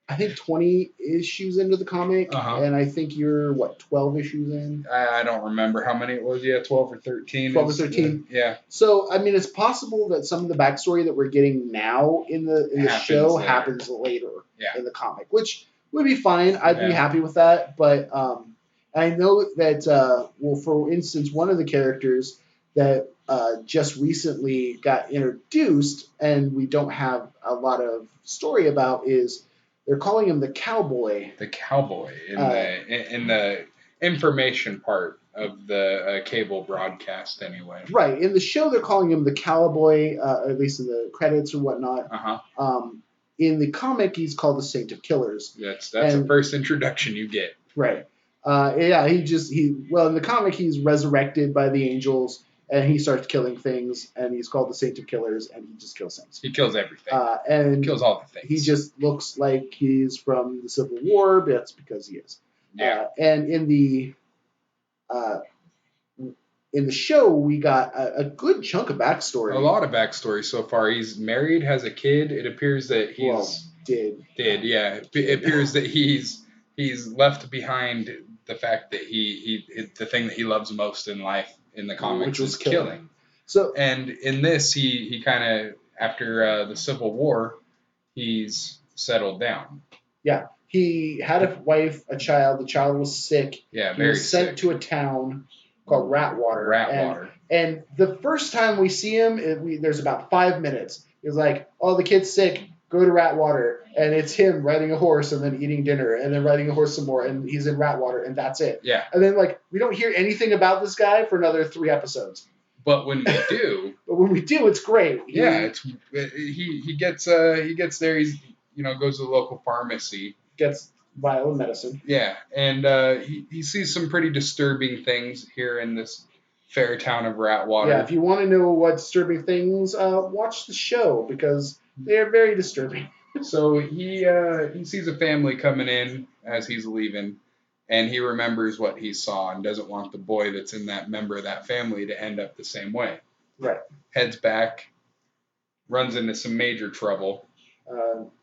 Speaker 1: I think, 20 issues into the comic, and I think you're, 12 issues in?
Speaker 2: I don't remember how many it was. Yeah, 12 or 13.
Speaker 1: 12 or 13.
Speaker 2: Yeah.
Speaker 1: So, I mean, it's possible that some of the backstory that we're getting now in the show happens later in the comic, which would be fine. I'd be happy with that. But I know that, for instance, one of the characters that just recently got introduced and we don't have a lot of story about is they're calling him the Cowboy.
Speaker 2: The Cowboy in the information part of the cable broadcast anyway.
Speaker 1: Right. In the show, they're calling him the Cowboy, at least in the credits or whatnot. In the comic, he's called the Saint of Killers.
Speaker 2: That's the first introduction you get.
Speaker 1: Right. Yeah, in the comic, he's resurrected by the angels, and he starts killing things, and he's called the Saint of Killers, and he just kills things.
Speaker 2: He kills everything.
Speaker 1: And
Speaker 2: he kills all the things.
Speaker 1: He just looks like he's from the Civil War, but that's because he is.
Speaker 2: Yeah.
Speaker 1: And in the show, we got a good chunk of backstory.
Speaker 2: A lot of backstory so far. He's married, has a kid. It appears that he's...
Speaker 1: Did,
Speaker 2: yeah. It appears that he's left behind the fact that the thing that he loves most in life in the comics
Speaker 1: was
Speaker 2: is killing.
Speaker 1: So,
Speaker 2: and in this, he kind of, after the Civil War, he's settled down.
Speaker 1: Yeah. He had a wife, a child. The child was sick.
Speaker 2: Yeah,
Speaker 1: he was sent to a town called Ratwater. And the first time we see him, there's about 5 minutes. He's like, oh, the kid's sick. Go to Ratwater. And it's him riding a horse and then eating dinner and then riding a horse some more. And he's in Ratwater and that's it.
Speaker 2: Yeah.
Speaker 1: And then, we don't hear anything about this guy for another 3 episodes.
Speaker 2: But when we do...
Speaker 1: it's great.
Speaker 2: Yeah, he gets there. He's, goes to the local pharmacy.
Speaker 1: Gets vial medicine.
Speaker 2: Yeah, and he sees some pretty disturbing things here in this fair town of Ratwater.
Speaker 1: Yeah, if you want to know what disturbing things, watch the show because they are very disturbing.
Speaker 2: So he sees a family coming in as he's leaving, and he remembers what he saw and doesn't want the boy that's in that member of that family to end up the same way.
Speaker 1: Right.
Speaker 2: Heads back, runs into some major trouble.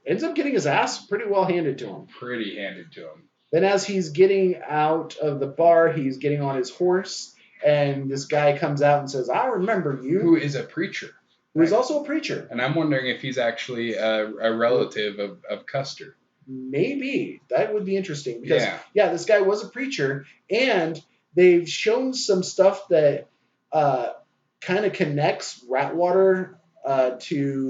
Speaker 1: Ends up getting his ass pretty well handed to him.
Speaker 2: Pretty handed to him.
Speaker 1: Then as he's getting out of the bar, he's getting on his horse, and this guy comes out and says, I remember you.
Speaker 2: Who is a preacher.
Speaker 1: Who is also a preacher.
Speaker 2: And I'm wondering if he's actually a relative of Custer.
Speaker 1: Maybe that would be interesting because
Speaker 2: Yeah.
Speaker 1: this guy was a preacher, and they've shown some stuff that kind of connects Ratwater to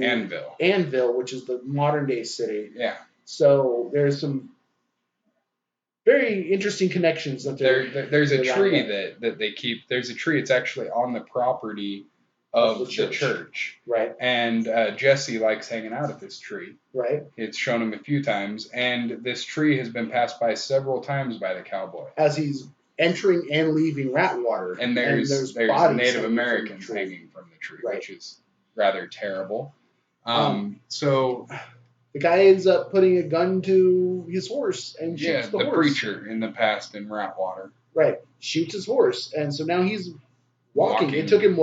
Speaker 1: Anvil, which is the modern day city.
Speaker 2: Yeah.
Speaker 1: So there's some very interesting connections that
Speaker 2: there's a tree that they keep. There's a tree. It's actually on the property of the church.
Speaker 1: Right.
Speaker 2: And Jesse likes hanging out at this tree.
Speaker 1: Right.
Speaker 2: It's shown him a few times, and this tree has been passed by several times by the cowboy
Speaker 1: as he's entering and leaving Ratwater.
Speaker 2: And there's Native Americans hanging from the tree, which is rather terrible. So
Speaker 1: the guy ends up putting a gun to his horse and shoots the horse.
Speaker 2: The preacher in the past in Ratwater.
Speaker 1: Right. Shoots his horse, and so now he's walking. It took him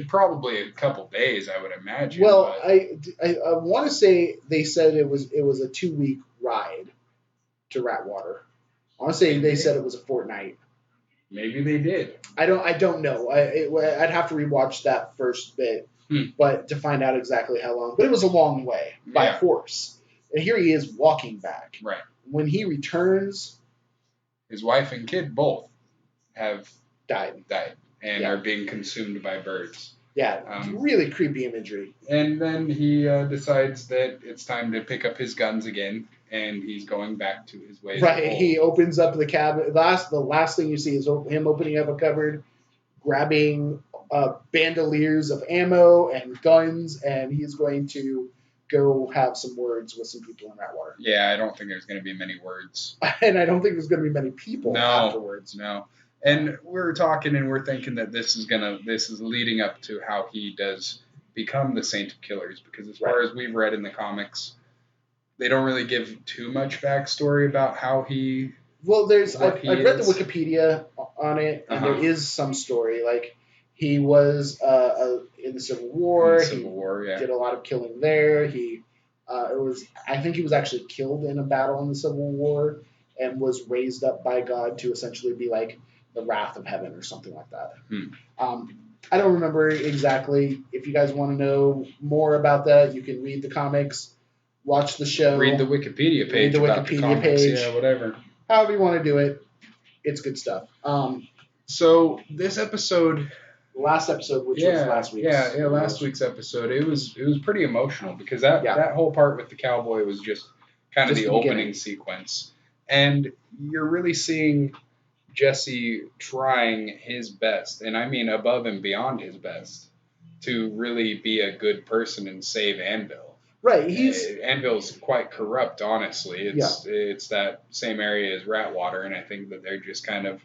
Speaker 2: probably a couple days, I would imagine.
Speaker 1: Well, I want to say they said it was a 2-week ride to Ratwater. I want to say they said it was a fortnight.
Speaker 2: Maybe they did.
Speaker 1: I don't know. I'd have to rewatch that first bit, but to find out exactly how long. But it was a long way by horse. And here he is walking back.
Speaker 2: Right.
Speaker 1: When he returns,
Speaker 2: his wife and kid both have
Speaker 1: died
Speaker 2: and are being consumed by birds.
Speaker 1: Yeah, really creepy imagery.
Speaker 2: And then he decides that it's time to pick up his guns again, and he's going back to his ways.
Speaker 1: Right, he opens up the cabinet. The last thing you see is him opening up a cupboard, grabbing bandoliers of ammo and guns, and he's going to go have some words with some people in Ratwater.
Speaker 2: Yeah, I don't think there's going to be many words.
Speaker 1: And I don't think there's going to be many people afterwards.
Speaker 2: No. And we're talking and we're thinking that this is leading up to how he does become the Saint of Killers, because as far as we've read in the comics, they don't really give too much backstory about how he.
Speaker 1: Well, I've read the Wikipedia on it, and there is some story. Like, he was in the Civil War. Did a lot of killing there. I think he was actually killed in a battle in the Civil War, and was raised up by God to essentially be like the wrath of heaven or something like that. I don't remember exactly. If you guys want to know more about that, you can read the comics, watch the show,
Speaker 2: read the Wikipedia page. Yeah, whatever.
Speaker 1: However you want to do it, it's good stuff.
Speaker 2: So this episode,
Speaker 1: last episode, which was last week's.
Speaker 2: Last week's episode, it was pretty emotional because that whole part with the cowboy was just kind of the opening sequence, and you're really seeing Jesse trying his best, and I mean above and beyond his best, to really be a good person and save Anvil.
Speaker 1: Right,
Speaker 2: Anvil's quite corrupt, honestly. It's that same area as Ratwater, and I think that they're just kind of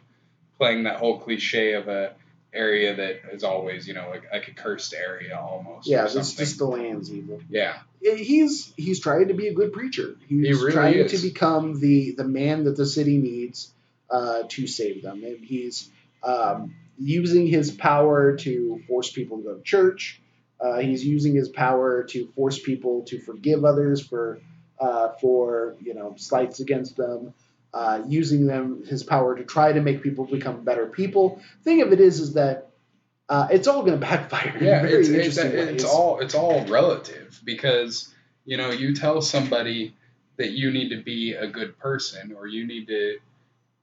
Speaker 2: playing that whole cliche of a area that is always, like a cursed area almost.
Speaker 1: Yeah, it's just the land's evil.
Speaker 2: Yeah.
Speaker 1: He's trying to be a good preacher. He's really trying to become the man that the city needs to save them. And he's using his power to force people to go to church. He's using his power to force people to forgive others for slights against them. Using his power to try to make people become better people. Thing of it is that it's all going to backfire.
Speaker 2: Yeah, it's all relative, because you tell somebody that you need to be a good person, or you need to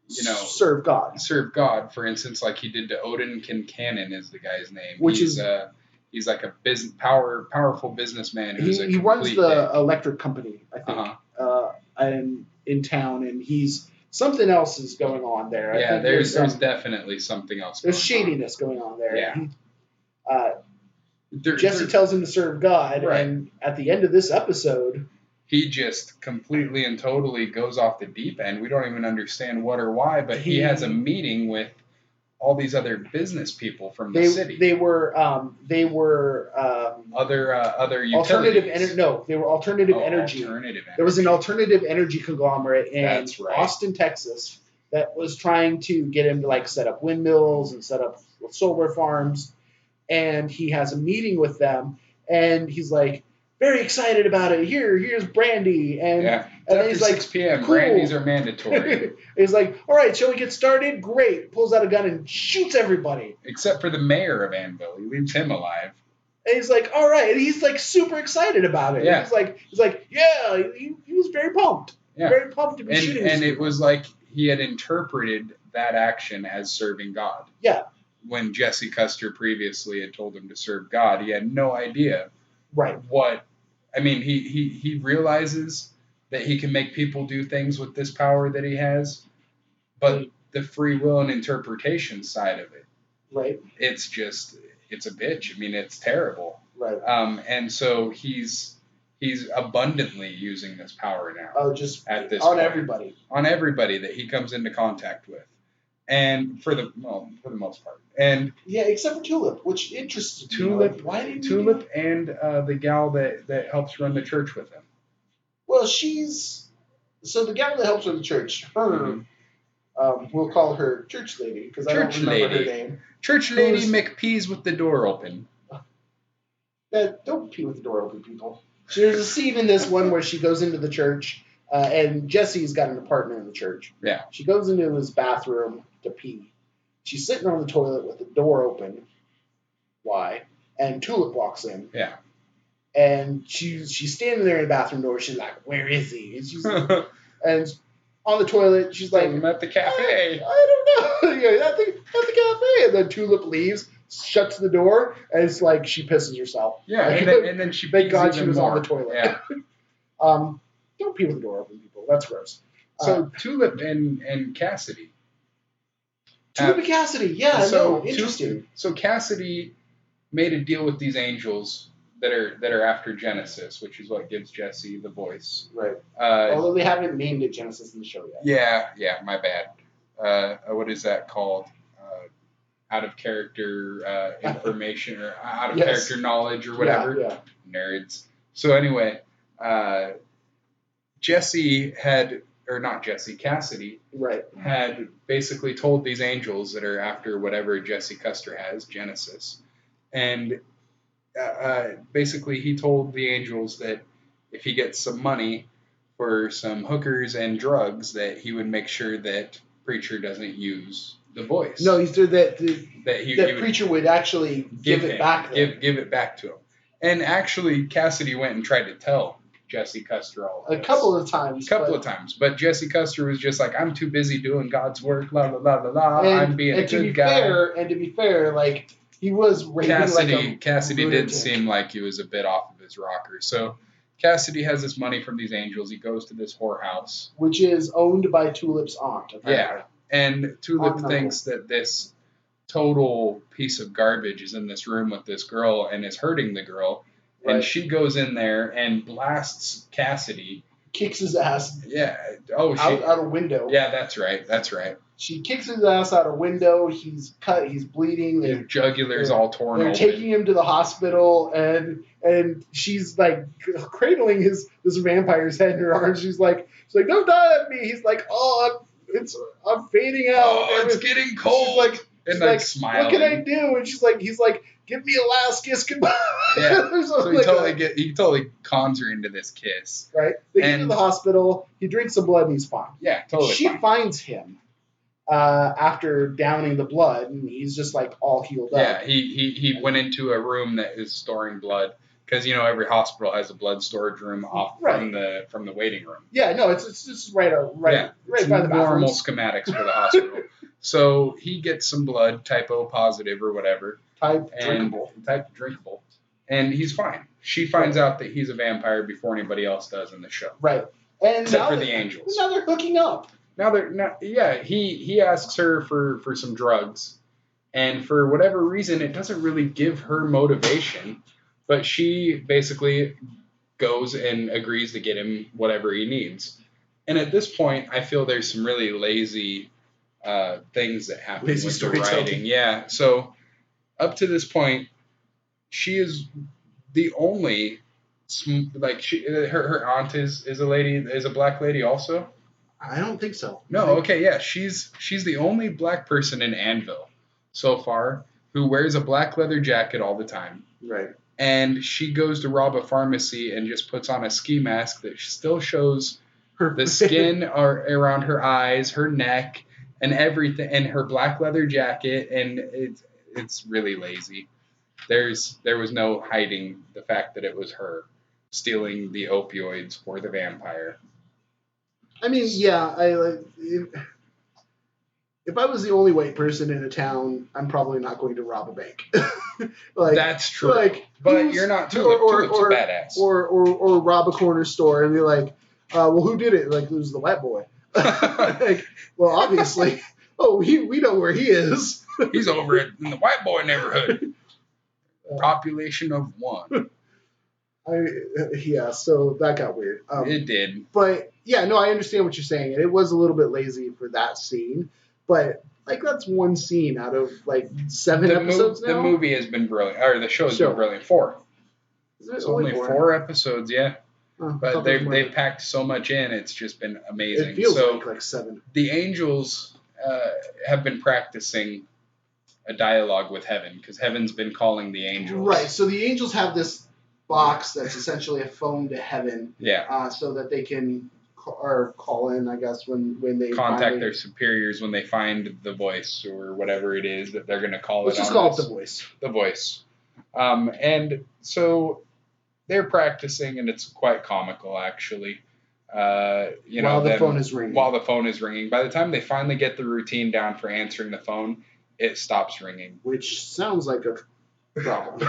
Speaker 2: serve God. For instance, like he did to Odin Kincannon is the guy's name. He's like a powerful businessman who's
Speaker 1: he runs the electric company, I think, and in town, and something else is going on there.
Speaker 2: Yeah, there's definitely something else.
Speaker 1: There's shadiness going on there.
Speaker 2: Yeah.
Speaker 1: Jesse tells him to serve God, and at the end of this episode,
Speaker 2: he just completely and totally goes off the deep end. We don't even understand what or why, but he has a meeting with all these other business people from the city.
Speaker 1: They were
Speaker 2: other utilities.
Speaker 1: They were alternative energy. There was an alternative energy conglomerate in Austin, Texas, that was trying to get him to set up windmills and set up solar farms. And he has a meeting with them, and he's like very excited about it. Here's brandy, and then he's like,
Speaker 2: 6 p.m.
Speaker 1: Cool.
Speaker 2: Brandies are mandatory.
Speaker 1: He's like, all right, shall we get started? Great. Pulls out a gun and shoots everybody.
Speaker 2: Except for the mayor of Anvil. He leaves him alive.
Speaker 1: And he's like, all right. And he's like super excited about it.
Speaker 2: Yeah.
Speaker 1: He's like, yeah, he was very pumped.
Speaker 2: Yeah.
Speaker 1: Very pumped to be shooting this
Speaker 2: And it
Speaker 1: people.
Speaker 2: was like he had interpreted that action as serving God.
Speaker 1: Yeah.
Speaker 2: When Jesse Custer previously had told him to serve God, he had no idea
Speaker 1: Right.
Speaker 2: what. I mean, he realizes that he can make people do things with this power that he has, but the free will and interpretation side of it,
Speaker 1: right?
Speaker 2: It's a bitch. I mean, it's terrible.
Speaker 1: Right.
Speaker 2: And so he's abundantly using this power now.
Speaker 1: Oh, just
Speaker 2: at this
Speaker 1: on
Speaker 2: point,
Speaker 1: everybody
Speaker 2: that he comes into contact with, and for the most part, and
Speaker 1: yeah, except for Tulip, which interests me.
Speaker 2: Tulip,
Speaker 1: like, why did
Speaker 2: Tulip, and the gal that helps run the church with him.
Speaker 1: Well, so the gal that helps run the church. Her, we'll call her Church Lady because I don't remember her name.
Speaker 2: Church Lady McPeas with the door open.
Speaker 1: Don't pee with the door open, people. There's a scene in this one where she goes into the church, and Jesse's got an apartment in the church.
Speaker 2: Yeah.
Speaker 1: She goes into his bathroom to pee. She's sitting on the toilet with the door open. Why? And Tulip walks in.
Speaker 2: Yeah.
Speaker 1: And she's standing there in the bathroom door. She's like, "Where is he?" And she's and on the toilet, she's like,
Speaker 2: "I'm at the cafe."
Speaker 1: I don't know. Yeah, at the cafe. And then Tulip leaves, shuts the door, and it's like she pisses herself.
Speaker 2: Yeah,
Speaker 1: like,
Speaker 2: and then she.
Speaker 1: Thank God she was
Speaker 2: more.
Speaker 1: on the toilet.
Speaker 2: Yeah.
Speaker 1: Don't pee with the door open, people. That's gross.
Speaker 2: So Tulip and Cassidy.
Speaker 1: Tulip and Cassidy. Yeah. So interesting.
Speaker 2: So Cassidy made a deal with these angels that are after Genesis, which is what gives Jesse the voice.
Speaker 1: Right. Although they haven't named it Genesis in the show yet.
Speaker 2: Yeah, my bad. What is that called? Out of character information or out of character knowledge or whatever.
Speaker 1: Yeah.
Speaker 2: Nerds. So anyway, Cassidy had basically told these angels that are after whatever Jesse Custer has, Genesis, and basically he told the angels that if he gets some money for some hookers and drugs, that he would make sure that Preacher doesn't use the voice.
Speaker 1: No, he said that Preacher would actually give it back
Speaker 2: to him. And actually, Cassidy went and tried to tell Jesse Custer all of this.
Speaker 1: A couple of times.
Speaker 2: But Jesse Custer was just like, I'm too busy doing God's work, la la la la la. I'm being a good guy.
Speaker 1: And to be fair, like, he was raving
Speaker 2: Cassidy did seem like he was a bit off of his rocker. So Cassidy has this money from these angels. He goes to this whorehouse,
Speaker 1: which is owned by Tulip's aunt. Apparently.
Speaker 2: Yeah, and Tulip thinks that this total piece of garbage is in this room with this girl and is hurting the girl. Right. And she goes in there and blasts Cassidy.
Speaker 1: Kicks his ass.
Speaker 2: Yeah.
Speaker 1: Out a window.
Speaker 2: Yeah, that's right.
Speaker 1: She kicks his ass out a window. He's cut. He's bleeding.
Speaker 2: His jugular's all torn open.
Speaker 1: They're taking him to the hospital, and she's like cradling this vampire's head in her arms. She's like, "Don't die on me." He's like, I'm fading out.
Speaker 2: Oh, it's getting cold.
Speaker 1: She's like,
Speaker 2: smiling.
Speaker 1: What can I do? And he's like, give me a last kiss goodbye.
Speaker 2: Yeah. So he totally cons her into this kiss.
Speaker 1: Right. They get to the hospital. He drinks some blood and he's fine.
Speaker 2: Yeah, totally.
Speaker 1: She finds him after downing the blood, and he's just like all healed up.
Speaker 2: Yeah, he went into a room that is storing blood. Because every hospital has a blood storage room off from the waiting room.
Speaker 1: Yeah, no, it's just right by the bathroom.
Speaker 2: Normal schematics for the hospital. So he gets some blood, type O positive or whatever.
Speaker 1: Type drinkable.
Speaker 2: And he's fine. She finds out that he's a vampire before anybody else does in the show.
Speaker 1: Right. And
Speaker 2: except for the angels.
Speaker 1: Now they're hooking up.
Speaker 2: He asks her for some drugs, and for whatever reason, it doesn't really give her motivation. But she basically goes and agrees to get him whatever he needs. And at this point, I feel there's some really lazy things that happen with the writing. Yeah. So up to this point, she is the only her aunt is a black lady also.
Speaker 1: I don't think so.
Speaker 2: No. Okay. Yeah. She's the only black person in Anvil so far who wears a black leather jacket all the time.
Speaker 1: Right.
Speaker 2: And she goes to rob a pharmacy and just puts on a ski mask that still shows the skin around her eyes, her neck, and everything, and her black leather jacket, and it's really lazy. There was no hiding the fact that it was her stealing the opioids for the vampire.
Speaker 1: I mean, yeah, if I was the only white person in a town, I'm probably not going to rob a bank.
Speaker 2: That's true. But you're not Tulip's a badass.
Speaker 1: Or rob a corner store and be like, well, who did it? Like, it was the white boy. Well, obviously. Oh, we know where he is.
Speaker 2: He's over in the white boy neighborhood. Population of 1.
Speaker 1: So that got weird.
Speaker 2: It did.
Speaker 1: But, yeah, no, I understand what you're saying. And it was a little bit lazy for that scene. But, that's one scene out of, 7 episodes now?
Speaker 2: The movie has been brilliant. Or the show has been brilliant. 4. It's only 4 episodes, yeah. But they've packed so much in, it's just been amazing.
Speaker 1: It feels like 7.
Speaker 2: The angels have been practicing a dialogue with heaven, because heaven's been calling the angels.
Speaker 1: Right, so the angels have this box that's essentially a phone to heaven.
Speaker 2: Yeah.
Speaker 1: So that they can call in, I guess, when they
Speaker 2: contact their superiors when they find the voice or whatever it is that they're going to call it.
Speaker 1: Let's just call it the voice.
Speaker 2: The voice. And so they're practicing, and it's quite comical, actually.
Speaker 1: While the phone is ringing.
Speaker 2: While the phone is ringing. By the time they finally get the routine down for answering the phone, it stops ringing.
Speaker 1: Which sounds like a problem.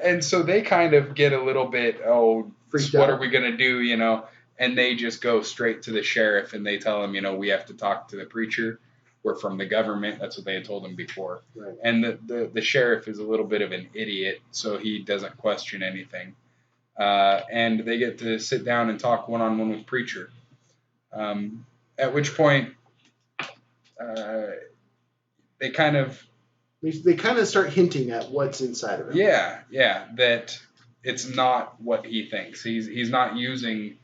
Speaker 2: And so they kind of get a little bit,
Speaker 1: freaked
Speaker 2: what
Speaker 1: out.
Speaker 2: are we going to do, And they just go straight to the sheriff, and they tell him, we have to talk to the preacher. We're from the government. That's what they had told him before.
Speaker 1: Right.
Speaker 2: And the sheriff is a little bit of an idiot, so he doesn't question anything. And they get to sit down and talk one-on-one with preacher. At which point, they kind of
Speaker 1: start hinting at what's inside of him.
Speaker 2: Yeah, that it's not what he thinks. He's not using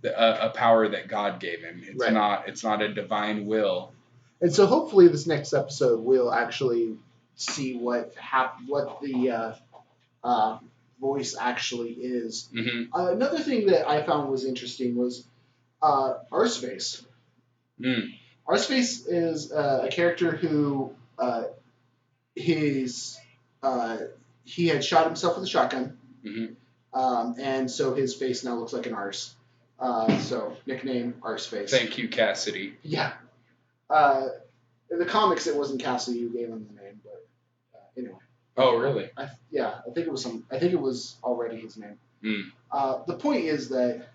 Speaker 2: a power that God gave him. It's not a divine will.
Speaker 1: And so hopefully this next episode we'll actually see what the voice actually is.
Speaker 2: Mm-hmm.
Speaker 1: Another thing that I found was interesting was Arseface. Arseface is a character who he had shot himself with a shotgun.
Speaker 2: Mm-hmm.
Speaker 1: And so his face now looks like an arse. So nickname Arseface.
Speaker 2: Thank you, Cassidy.
Speaker 1: Yeah. In the comics, it wasn't Cassidy who gave him the name, but anyway.
Speaker 2: Oh, really?
Speaker 1: I think it was I think it was already his name. The point is that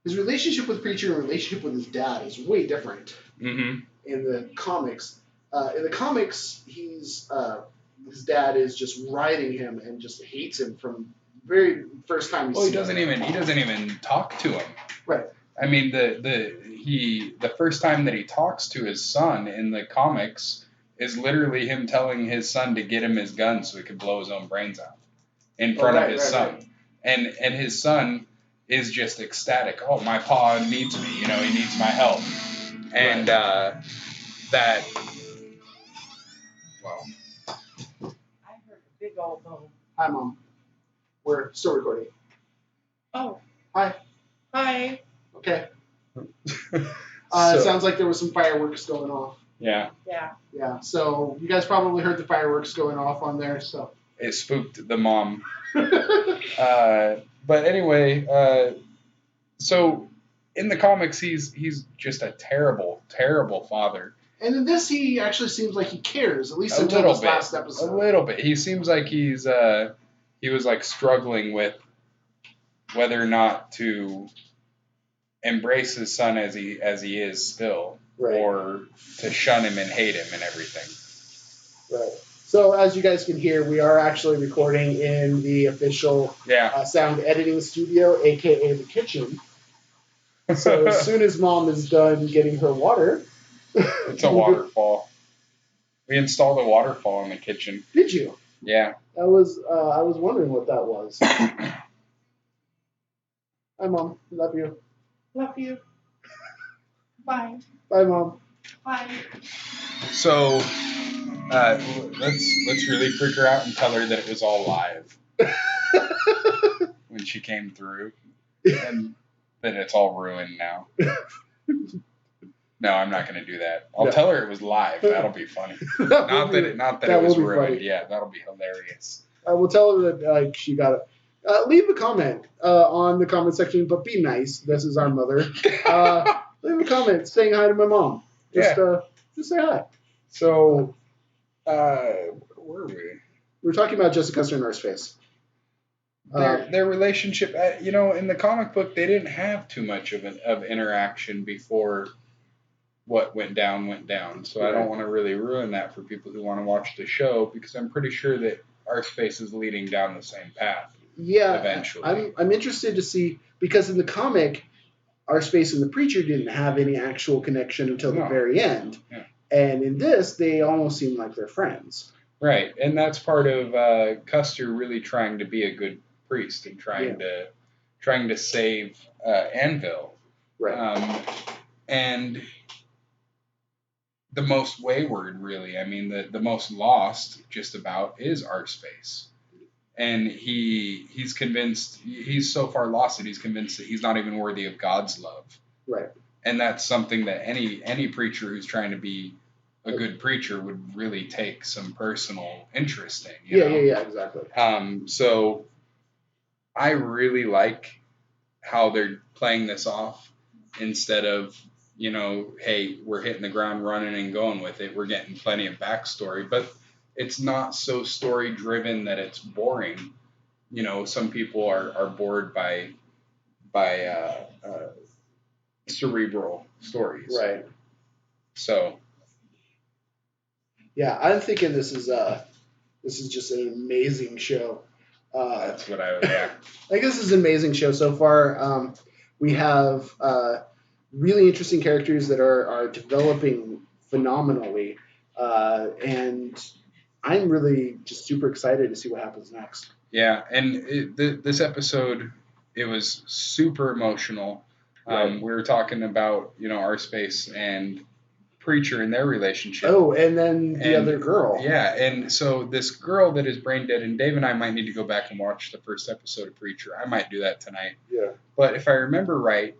Speaker 1: his relationship with Preacher and relationship with his dad is way different.
Speaker 2: Mm-hmm.
Speaker 1: In the comics. In the comics, his dad is just riding him and just hates him from very first time.
Speaker 2: He doesn't even talk to him.
Speaker 1: Right.
Speaker 2: I mean, the first time that he talks to his son in the comics is literally him telling his son to get him his gun so he could blow his own brains out in front of his son. Right. And his son is just ecstatic. Oh, my pa needs me. He needs my help. And that. Well.
Speaker 3: I heard a big old boom.
Speaker 1: Hi, Mom. We're still recording.
Speaker 3: Oh.
Speaker 1: Hi.
Speaker 3: Hi.
Speaker 1: Okay. It sounds like there was some fireworks going off.
Speaker 2: Yeah.
Speaker 3: Yeah.
Speaker 1: Yeah. So you guys probably heard the fireworks going off on there. So
Speaker 2: it spooked the mom. But anyway, so in the comics, he's just a terrible, terrible father.
Speaker 1: And in this, he actually seems like he cares, at least until this last episode.
Speaker 2: A little bit. He seems like he was like struggling with whether or not to embrace his son as he is still,
Speaker 1: right,
Speaker 2: or to shun him and hate him and everything.
Speaker 1: Right. So as you guys can hear, we are actually recording in the official sound editing studio, aka the kitchen. So as soon as Mom is done getting her water,
Speaker 2: it's a waterfall. We installed a waterfall in the kitchen.
Speaker 1: Did you?
Speaker 2: Yeah.
Speaker 1: I was wondering what that was. Hi, Mom. Love you.
Speaker 3: Love you. Bye.
Speaker 1: Bye, Mom.
Speaker 3: Bye.
Speaker 2: So let's really freak her out and tell her that it was all live when she came through, and that it's all ruined now. No, I'm not going to do that. I'll
Speaker 1: No.
Speaker 2: tell her it was live. That'll be funny.
Speaker 1: Not
Speaker 2: Not that it was ruined. Yeah, that'll be hilarious.
Speaker 1: I will tell her that she got it. Leave a comment on the comment section, but be nice. This is our mother. Leave a comment saying hi to my mom. Just say hi.
Speaker 2: So, where were we?
Speaker 1: We were talking about Jessica Custer and Arseface.
Speaker 2: Their relationship, in the comic book, they didn't have too much of interaction before what went down. So I don't want to really ruin that for people who want to watch the show, because I'm pretty sure that Arseface is leading down the same path.
Speaker 1: Yeah,
Speaker 2: eventually.
Speaker 1: I'm interested to see, because in the comic, Arseface and the Preacher didn't have any actual connection until the very end.
Speaker 2: Yeah.
Speaker 1: And in this, they almost seem like they're friends.
Speaker 2: Right, and that's part of Custer really trying to be a good priest and trying to save Anvil.
Speaker 1: Right.
Speaker 2: And the most wayward, really, I mean, the most lost, just about, is Arseface. And he's convinced, he's so far lost that he's convinced that he's not even worthy of God's love.
Speaker 1: Right.
Speaker 2: And that's something that any preacher who's trying to be a good preacher would really take some personal interest in.
Speaker 1: Yeah, exactly.
Speaker 2: So I really like how they're playing this off, instead of, hey, we're hitting the ground running and going with it. We're getting plenty of backstory, but it's not so story driven that it's boring. Some people are bored by cerebral stories.
Speaker 1: Right.
Speaker 2: So.
Speaker 1: Yeah, I'm thinking this is just an amazing show.
Speaker 2: That's what I would. Yeah.
Speaker 1: I think this is an amazing show so far. We have really interesting characters that are developing phenomenally, and I'm really just super excited to see what happens next.
Speaker 2: Yeah, and this episode, it was super emotional.
Speaker 1: Right.
Speaker 2: We were talking about Arseface and Preacher and their relationship.
Speaker 1: Oh, and then the other girl.
Speaker 2: Yeah, and so this girl that is brain dead, and Dave and I might need to go back and watch the first episode of Preacher. I might do that tonight.
Speaker 1: Yeah.
Speaker 2: But if I remember right,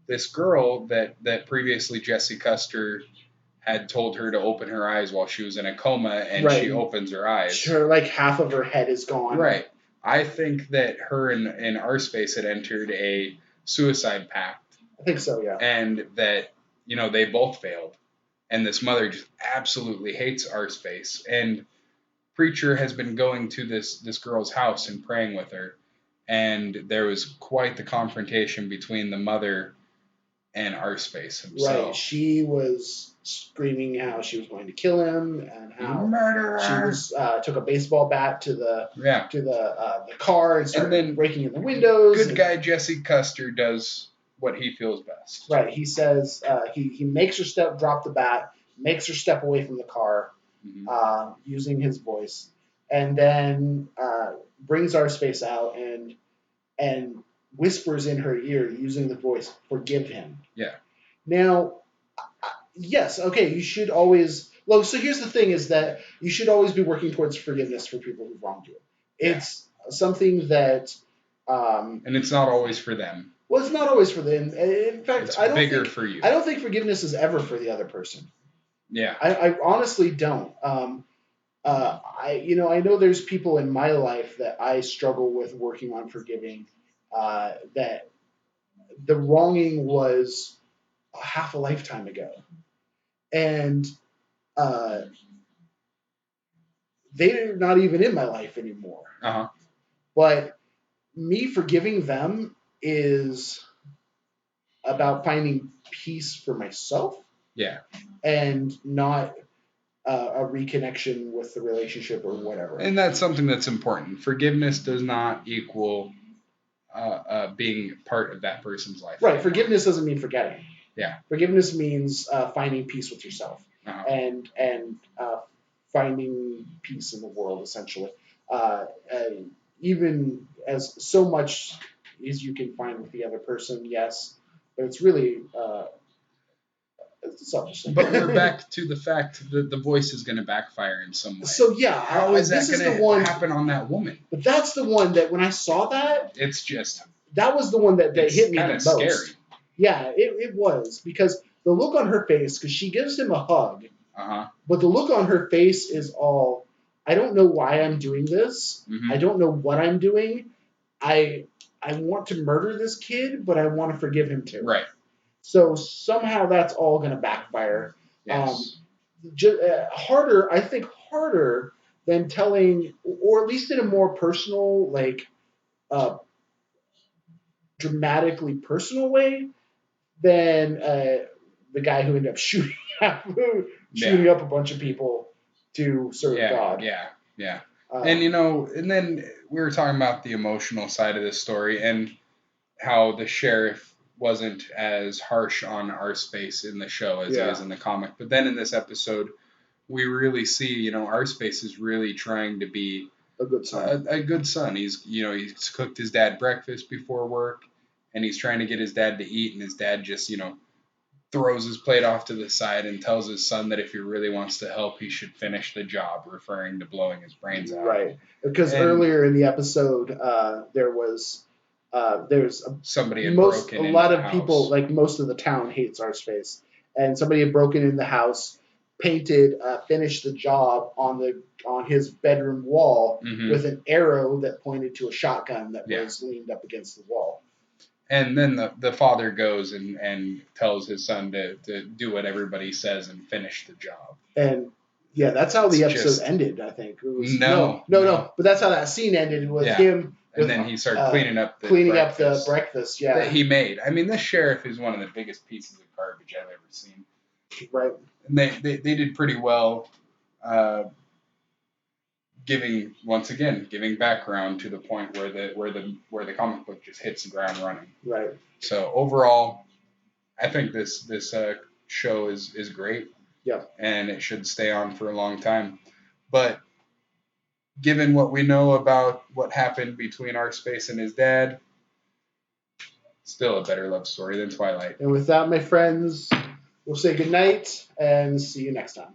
Speaker 2: this girl that previously Jesse Custer had told her to open her eyes while she was in a coma, and she opens her eyes.
Speaker 1: Sure, like half of her head is gone.
Speaker 2: Right. I think that her and Arseface had entered a suicide pact.
Speaker 1: I think so, yeah.
Speaker 2: And that, they both failed. And this mother just absolutely hates Arseface. And Preacher has been going to this girl's house and praying with her. And there was quite the confrontation between the mother and Arseface himself.
Speaker 1: Right. She was screaming how she was going to kill him, and how
Speaker 2: murderer.
Speaker 1: She was took a baseball bat to the car and started
Speaker 2: then
Speaker 1: breaking in the windows.
Speaker 2: Good guy Jesse Custer does what he feels best.
Speaker 1: Right. He says he makes her drop the bat, makes her step away from the car, using his voice, and then brings Arseface out and whispers in her ear using the voice, "Forgive him."
Speaker 2: Yeah.
Speaker 1: Now, yes, okay, you should always. Well, so here's the thing: is that you should always be working towards forgiveness for people who've wronged you. It's something that.
Speaker 2: And it's not always for them.
Speaker 1: Well, it's not always for them. In fact,
Speaker 2: it's bigger for you.
Speaker 1: I don't think forgiveness is ever for the other person.
Speaker 2: Yeah.
Speaker 1: I honestly don't. I know there's people in my life that I struggle with working on forgiving. That the wronging was half a lifetime ago, and they're not even in my life anymore. But me forgiving them is about finding peace for myself.
Speaker 2: Yeah.
Speaker 1: And not a reconnection with the relationship or whatever.
Speaker 2: And that's something that's important. Forgiveness does not equal being part of that person's life.
Speaker 1: Right. Forgiveness doesn't mean forgetting.
Speaker 2: Yeah.
Speaker 1: Forgiveness means finding peace with yourself and finding peace in the world, essentially. Even as so much as you can find with the other person, yes, but it's really selfish.
Speaker 2: But we're back to the fact that the voice is going to backfire in some way.
Speaker 1: So yeah,
Speaker 2: how is that going to happen on that woman?
Speaker 1: But that's the one that when I saw that,
Speaker 2: it's just
Speaker 1: that was the one that hit me the most.
Speaker 2: Scary.
Speaker 1: Yeah, it was, because the look on her face, because she gives him a hug,
Speaker 2: Uh-huh.
Speaker 1: but the look on her face is all, I don't know why I'm doing this.
Speaker 2: Mhm.
Speaker 1: I don't know what I'm doing. I want to murder this kid, but I want to forgive him too.
Speaker 2: Right.
Speaker 1: So somehow that's all going to backfire.
Speaker 2: Yes.
Speaker 1: Harder, I think, harder than telling, or at least in a more personal, like, dramatically personal way than the guy who ended up shooting up a bunch of people to serve God.
Speaker 2: Yeah. And and then we were talking about the emotional side of this story and how the sheriff wasn't as harsh on Arseface in the show as he is in the comic. But then in this episode, we really see, Arseface is really trying to be
Speaker 1: a good son.
Speaker 2: A good son. He's cooked his dad breakfast before work, and he's trying to get his dad to eat, and his dad just, throws his plate off to the side and tells his son that if he really wants to help, he should finish the job, referring to blowing his brains out.
Speaker 1: Right. Because earlier in the episode, there's
Speaker 2: somebody had broken into
Speaker 1: a lot of
Speaker 2: the
Speaker 1: people,
Speaker 2: house.
Speaker 1: like most of the town hates Arseface, and somebody had broken in the house, painted, finished the job on his bedroom wall with an arrow that pointed to a shotgun that was leaned up against the wall.
Speaker 2: And then the father goes and tells his son to do what everybody says and finish the job.
Speaker 1: And that's how the episode ended, I think. It was, no. But that's how that scene ended with him.
Speaker 2: And then he started cleaning up the
Speaker 1: breakfast
Speaker 2: that he made. I mean, this sheriff is one of the biggest pieces of garbage I've ever seen.
Speaker 1: Right.
Speaker 2: And they did pretty well giving background to the point where the comic book just hits the ground running.
Speaker 1: Right.
Speaker 2: So overall, I think this show is great.
Speaker 1: Yeah.
Speaker 2: And it should stay on for a long time. But given what we know about what happened between Arseface and his dad, still a better love story than Twilight.
Speaker 1: And with that, my friends, we'll say goodnight and see you next time.